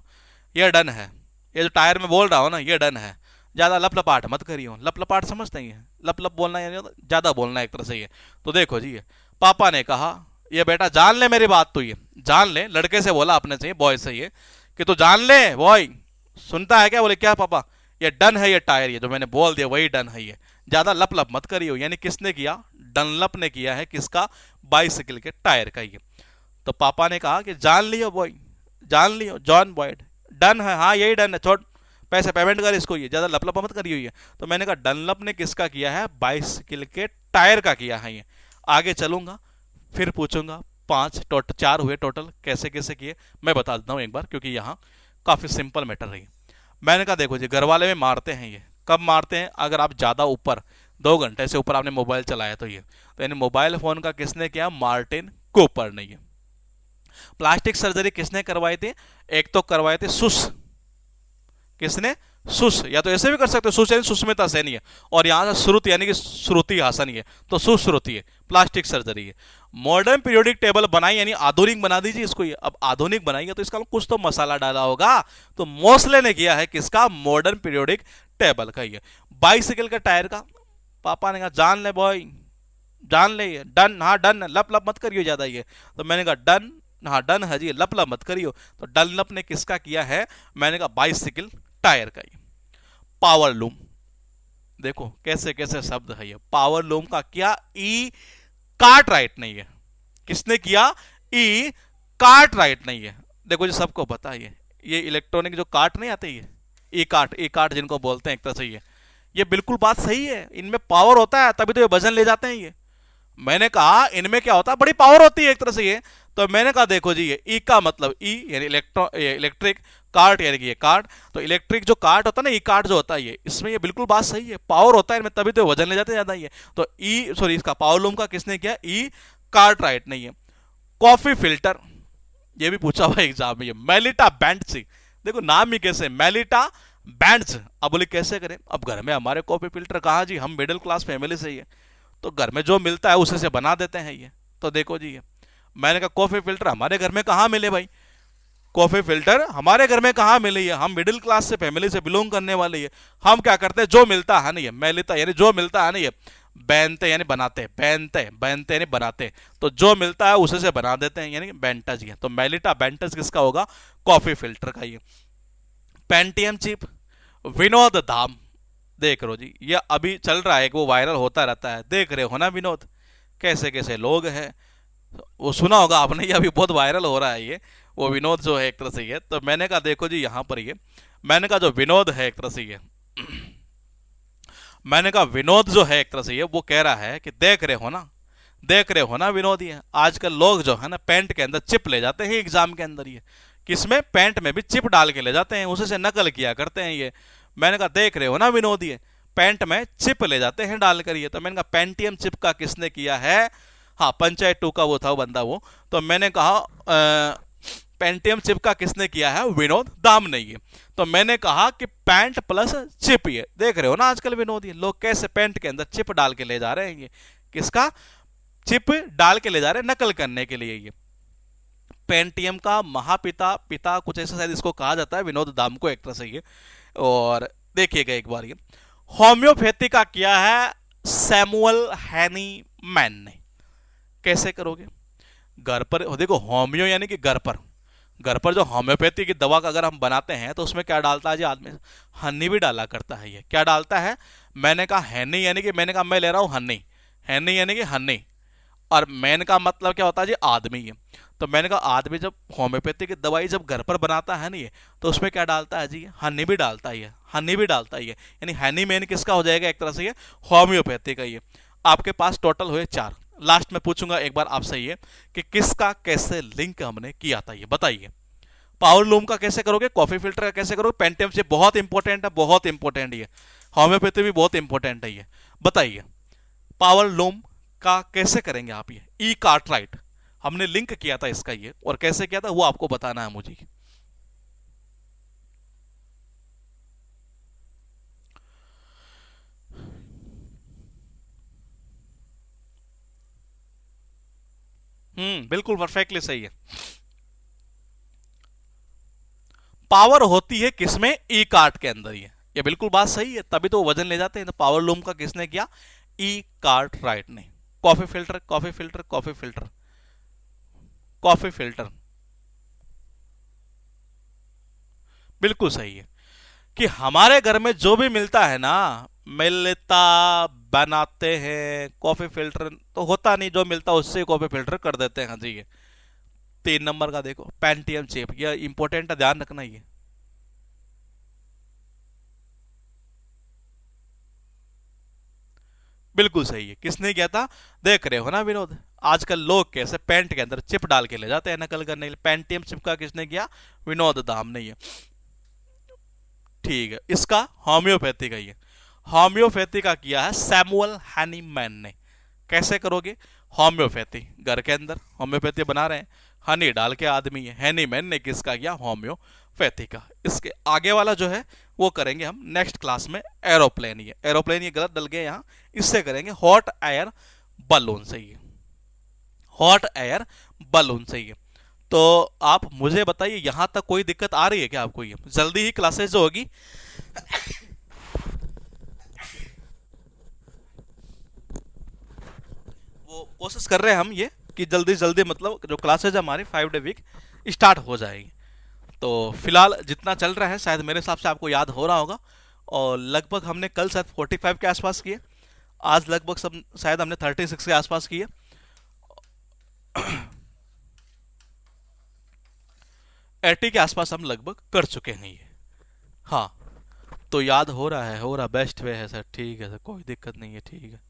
ये डन है, ये जो टायर में बोल रहा हो ना ये डन है, ज्यादा लपलपाट मत करियो। लपलपाट समझते ही है, लप लप बोलना यानी ज्यादा बोलना एक तरह से ये। तो देखो जी पापा ने कहा ये बेटा जान ले मेरी बात, तो ये जान ले, लड़के से बोला अपने से, बॉय से ये कि तू जान ले बॉय, सुनता है क्या? बोले क्या पापा? ये डन है, ये टायर, ये जो मैंने बोल दिया वही डन है, ये ज्यादा लप लप मत करियो। यानी किसने किया? डनलप ने किया है। किसका? बाइसिकल के टायर का ये। तो पापा ने कहा कि जान लियो बॉय, जान लियो जॉन बॉयड, डन है, हाँ यही डन है, छोड़ पैसे पेमेंट कर इसको, ये ज्यादा लप लप मत करियो ये। तो मैंने कहा डनलप ने किसका किया है? बाइसिकल के टायर का किया है ये। आगे चलूंगा फिर पूछूंगा। 4 हुए टोटल, कैसे कैसे किए मैं बता देता हूं एक बार, क्योंकि यहाँ काफी सिंपल मैटर रही। मैंने कहा देखो जी घर वाले में मारते हैं ये। कब मारते हैं? अगर आप ज्यादा ऊपर 2 घंटे से ऊपर आपने मोबाइल चलाया तो ये। तो यानी मोबाइल फोन का किसने किया? मार्टिन कूपर ने। प्लास्टिक सर्जरी किसने करवाई थी? एक तो करवाए थे सुस। किसने? सुस, या तो ऐसे भी कर सकते हो, सुस यानी सुष्मिता सेन है, और यहां से श्रुति यानी कि श्रुति हासन है, तो सुश्रुति है, प्लास्टिक सर्जरी है। मॉडर्न पीरियोडिक टेबल बनाई यानी आधुनिक बना दीजिए इसको ये। अब आधुनिक बनाइए तो इसका कुछ तो मसाला डाला होगा, तो मोस्ले ने किया है किसका? मॉडर्न पीरियोडिक टेबल का ये। बाइसिकल का टायर का पापा ने कहा जान ले बॉय, जान ले ये डन, हाँ डन, लप लप मत करियो ज्यादा ये। तो मैंने कहा डन, हाँ डन है जी, लप लप मत करियो। तो डनलप ने किसका किया है? मैंने कहा बाइसिकल टायर का ये। पावर लूम, देखो कैसे कैसे शब्द है ये। पावर लूम का क्या? ई कार्ट राइट नहीं है। किसने किया? ई कार्ट राइट नहीं है। देखो जी सबको पता है ये इलेक्ट्रॉनिक जो कार्ट नहीं आते ये ई कार्ट जिनको बोलते हैं एक तरह से ये बिल्कुल बात सही है। इनमें पावर होता है तभी तो ये वजन ले जाते हैं ये। मैंने कहा इनमें क्या होता है? बड़ी पावर होती है एक तरह से ये। तो मैंने कहा देखो जी ये ई का मतलब ई यानी इलेक्ट्रिक, कार्ट यानी कि ये कार्ट, तो इलेक्ट्रिक जो कार्ट होता है ना, ई कार्ट जो होता है ये, इसमें ये बिल्कुल बात सही है, पावर होता है इनमें तभी तो वजन ले जाते ज्यादा ये। तो ई सॉरी इसका पावर लूम का किसने किया? ई कार्ट राइट नहीं है। कॉफी फिल्टर, ये भी पूछा हुआ एग्जाम में, ये मेलिटा बैंड्स। देखो नाम ही कैसे, मेलिटा बैंड्स। अब बोले कैसे करें? अब घर में हमारे कॉफी फिल्टर कहाँ जी, हम मिडिल क्लास फैमिली से ही है, तो घर में जो मिलता है उसे से बना देते हैं ये। तो देखो जी ये मैंने कहा कॉफी फिल्टर हमारे घर में कहाँ मिले भाई? कॉफी फिल्टर हमारे घर में कहाँ मिली है? हम मिडिल क्लास से फैमिली से बिलोंग करने वाले हैं। हम क्या करते हैं? जो मिलता है नहीं है, मेलिता यानी जो मिलता है नहीं है, बैनते यानी बनाते, बैनते बैनते यानी बनाते, तो जो मिलता है उसे से बना देते हैं यानी बेंटज है। तो मेलिटा बेंटज किसका होगा? कॉफी फिल्टर का ये। पेंटियम चिप, विनोद धाम, देख लो जी ये अभी चल रहा है, वो वायरल होता रहता है, देख रहे हो ना विनोद, कैसे कैसे लोग हैं। वो सुना होगा आपने, ये अभी बहुत वायरल हो रहा है ये, वो विनोद जो है एक तरह से ये। तो मैंने कहा देखो जी यहाँ पर ये, मैंने कहा जो विनोद है एक तरह से ये मैंने कहा विनोद जो है एक तरह से ये, वो कह रहा है कि देख रहे हो ना, देख रहे हो ना विनोद, ये आजकल लोग जो है ना पैंट के अंदर चिप ले जाते हैं एग्जाम के अंदर ये। किसमें, पेंट में भी चिप डाल के ले जाते हैं, उसी से नकल किया करते हैं ये। मैंने कहा देख रहे हो ना विनोद, ये पेंट में चिप ले जाते हैं डाल कर ये। तो मैंने कहा पेंटियम चिप का किसने किया है, हाँ पंचायत 2 का वो था बंदा वो। तो मैंने कहा पेंटियम चिप का किसने किया है, विनोद दाम नहीं है। तो मैंने कहा कि पैंट प्लस चिप, ये देख रहे हो ना आजकल विनोद, ये लोग कैसे पैंट के अंदर चिप डाल के ले जा रहे हैं, ये किसका चिप डाल के ले जा रहे हैं नकल करने के लिए। ये पेंटियम का महापिता पिता कुछ ऐसा शायद इसको कहा जाता है, विनोद दाम को एक तरह से ये। और देखिएगा एक बार, ये होम्योपैथी का किया है सैमुअल हैनीमैन ने। कैसे करोगे, घर पर देखो, होम्यो यानी कि घर पर जो होम्योपैथी की दवा का अगर हम बनाते हैं तो उसमें क्या डालता है जी आदमी, हनी भी डाला करता है। ये क्या डालता है, मैंने कहा हैनी यानी कि मैंने कहा मैं ले रहा हूं हनी, हैनी यानी कि हनी, और मैन का मतलब क्या होता है जी आदमी है। तो मैंने कहा आदमी जब होम्योपैथी की दवाई जब घर पर बनाता है ना ये, तो उसमें क्या डालता है जी, हनी भी डालता है, हनी भी डालता है। यानी हनी मैन किसका हो जाएगा, एक तरह से ये होम्योपैथी का। ये आपके पास टोटल हुए 4। लास्ट में पूछूंगा एक बार आपसे ये कि किसका कैसे लिंक हमने किया था, ये बताइए। पावर लूम का कैसे करोगे, कॉफी फिल्टर का कैसे करोगे, पेंटियम से बहुत इंपॉर्टेंट है, बहुत इंपॉर्टेंट ये, होम्योपैथी भी बहुत इंपॉर्टेंट है ये। बताइए पावर लूम का कैसे करेंगे आप, ये ई कार्टराइट हमने लिंक किया था इसका ये, और कैसे किया था वो आपको बताना है मुझे। बिल्कुल परफेक्टली सही है। पावर होती है किसमें, ई कार्ट के अंदर। ये बिल्कुल बात सही है, तभी तो वजन ले जाते हैं। तो पावर लूम का किसने किया, ई कार्ट राइट ने। Coffee filter, coffee filter, coffee filter, coffee filter, बिल्कुल सही है कि हमारे घर में जो भी मिलता है ना, मिलता बनाते हैं कॉफी फिल्टर, तो होता नहीं जो मिलता उससे कॉफी फिल्टर कर देते हैं। हाँ जी, ये 3 नंबर का देखो पेंटियम चिप, ये इंपॉर्टेंट है, ध्यान रखना ये। बिल्कुल सही है, किसने किया था, देख रहे हो ना विनोद, आजकल लोग कैसे पेंट के अंदर चिप डाल के ले जाते हैं नकल करने के लिए। पेंटियम चिप का किसने किया, विनोद दाम ने। ये ठीक है, इसका होम्योपैथी का, ये होम्योपैथी का किया है सैमुअल हैनीमैन ने। कैसे करोगे, होम्योपैथी घर के अंदर होम्योपैथी बना रहे हैं, हनी डाल के आदमी है, हैनीमैन ने किसका किया, होम्योपैथी का। इसके आगे वाला जो है वो करेंगे हम नेक्स्ट क्लास में। एरोप्लेन, ये एरोप्लेन ये गलत डल गए यहाँ, इससे करेंगे हॉट एयर बलून से। ये हॉट एयर बलून से। ये तो आप मुझे बताइए यहां तक कोई दिक्कत आ रही है क्या आपको, ये जल्दी ही क्लासेस जो होगी वो कोशिश कर रहे हैं हम ये कि जल्दी जल्दी मतलब जो क्लासेज हमारी 5 डे वीक स्टार्ट हो जाएगी। तो फिलहाल जितना चल रहा है शायद मेरे हिसाब से आपको याद हो रहा होगा, और लगभग हमने कल शायद 45 के आसपास किए, आज लगभग सब शायद हमने 36 के आसपास किए। 80 के आसपास हम लगभग कर चुके हैं ये। हाँ तो याद हो रहा है, हो रहा, बेस्ट वे है सर, ठीक है सर, कोई दिक्कत नहीं है, ठीक है,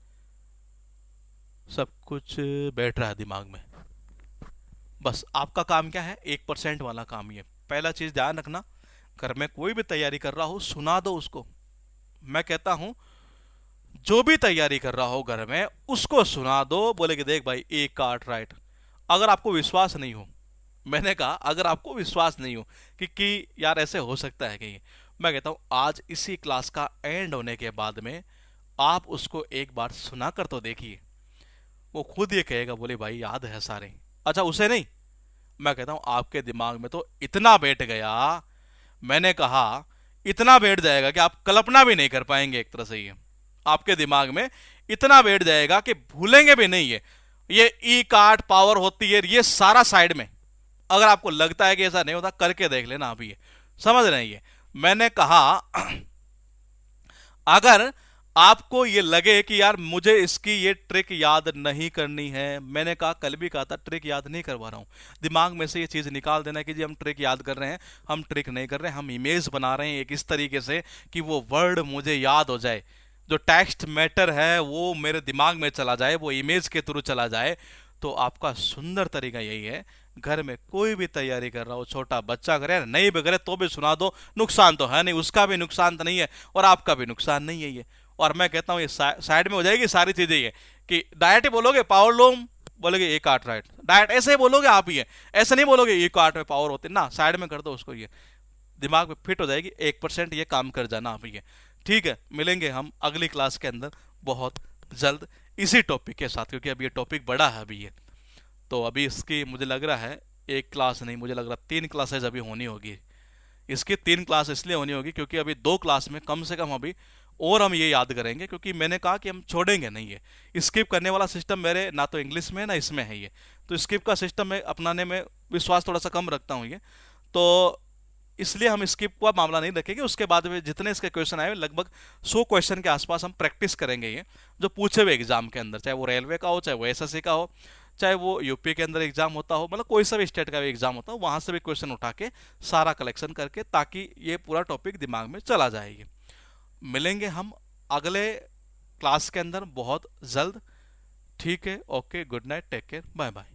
सब कुछ बैठ रहा है दिमाग में। बस आपका काम क्या है, 1% वाला काम। ये पहला चीज ध्यान रखना, घर में कोई भी तैयारी कर रहा हो सुना दो उसको। मैं कहता हूं जो भी तैयारी कर रहा हो घर में उसको सुना दो, बोले कि देख भाई एक कार्ट राइट। अगर आपको विश्वास नहीं हो, मैंने कहा अगर आपको विश्वास नहीं हो कि यार ऐसे हो सकता है कि, मैं कहता हूं आज इसी क्लास का एंड होने के बाद में आप उसको एक बार सुना कर तो देखिए, वो खुद ये कहेगा बोले भाई याद है सारे। अच्छा उसे नहीं, मैं कहता हूं आपके दिमाग में तो इतना बैठ गया, मैंने कहा इतना बैठ जाएगा कि आप कल्पना भी नहीं कर पाएंगे। एक तरह से ये आपके दिमाग में इतना बैठ जाएगा कि भूलेंगे भी नहीं। ये ई कार्ड पावर होती है ये सारा साइड में। अगर आपको लगता है कि ऐसा नहीं होता करके देख लेना आप, ये समझ रहे हैं। ये मैंने कहा अगर आपको ये लगे कि यार मुझे इसकी ये ट्रिक याद नहीं करनी है, मैंने कहा कल भी कहा था ट्रिक याद नहीं करवा रहा हूं, दिमाग में से ये चीज निकाल देना कि जी हम ट्रिक याद कर रहे हैं, हम ट्रिक नहीं कर रहे हैं, हम इमेज बना रहे हैं एक इस तरीके से कि वो वर्ड मुझे याद हो जाए, जो टेक्स्ट मैटर है वो मेरे दिमाग में चला जाए, वो इमेज के थ्रू चला जाए। तो आपका सुंदर तरीका यही है घर में कोई भी तैयारी कर रहा हो, छोटा बच्चा करे नहीं भी करे तो भी सुना दो, नुकसान तो है नहीं, उसका भी नुकसान तो नहीं है और आपका भी नुकसान नहीं है ये। और मैं कहता हूँ ये साइड में हो जाएगी सारी चीजें, ये कि डायट ही बोलोगे पावर लूम, बोलोगे एक आठ राइट डायट, ऐसे ही बोलोगे आप, ये ऐसे नहीं बोलोगे एक आठ में पावर होते ना, साइड में कर दो उसको, ये दिमाग में फिट हो जाएगी, 1% ये काम कर जाना आप ये। ठीक है, मिलेंगे हम अगली क्लास के अंदर बहुत जल्द इसी टॉपिक के साथ, क्योंकि अब ये टॉपिक बड़ा है अभी ये। तो अभी इसकी मुझे लग रहा है एक क्लास नहीं, मुझे लग रहा है 3 क्लासेज अभी होनी होगी। इसकी 3 क्लास इसलिए होनी होगी क्योंकि अभी 2 क्लास में कम से कम अभी और हम ये याद करेंगे, क्योंकि मैंने कहा कि हम छोड़ेंगे नहीं है, स्किप करने वाला सिस्टम मेरे ना तो इंग्लिश में ना इसमें है ये, तो स्किप का सिस्टम में अपनाने में विश्वास थोड़ा सा कम रखता हूँ ये। तो इसलिए हम स्किप का मामला नहीं रखेंगे। उसके बाद में जितने इसके क्वेश्चन आए लगभग 100 क्वेश्चन के आसपास हम प्रैक्टिस करेंगे ये, जो पूछे हुए एग्जाम के अंदर, चाहे वो रेलवे का हो, चाहे वो एसएससी का हो, चाहे वो यूपी के अंदर एग्जाम होता हो, मतलब कोई सा भी स्टेट का भी एग्जाम होता हो, वहां से भी क्वेश्चन उठा के सारा कलेक्शन करके, ताकि ये पूरा टॉपिक दिमाग में चला जाएगी। मिलेंगे हम अगले क्लास के अंदर बहुत जल्द। ठीक है, okay, good night, take care, bye bye.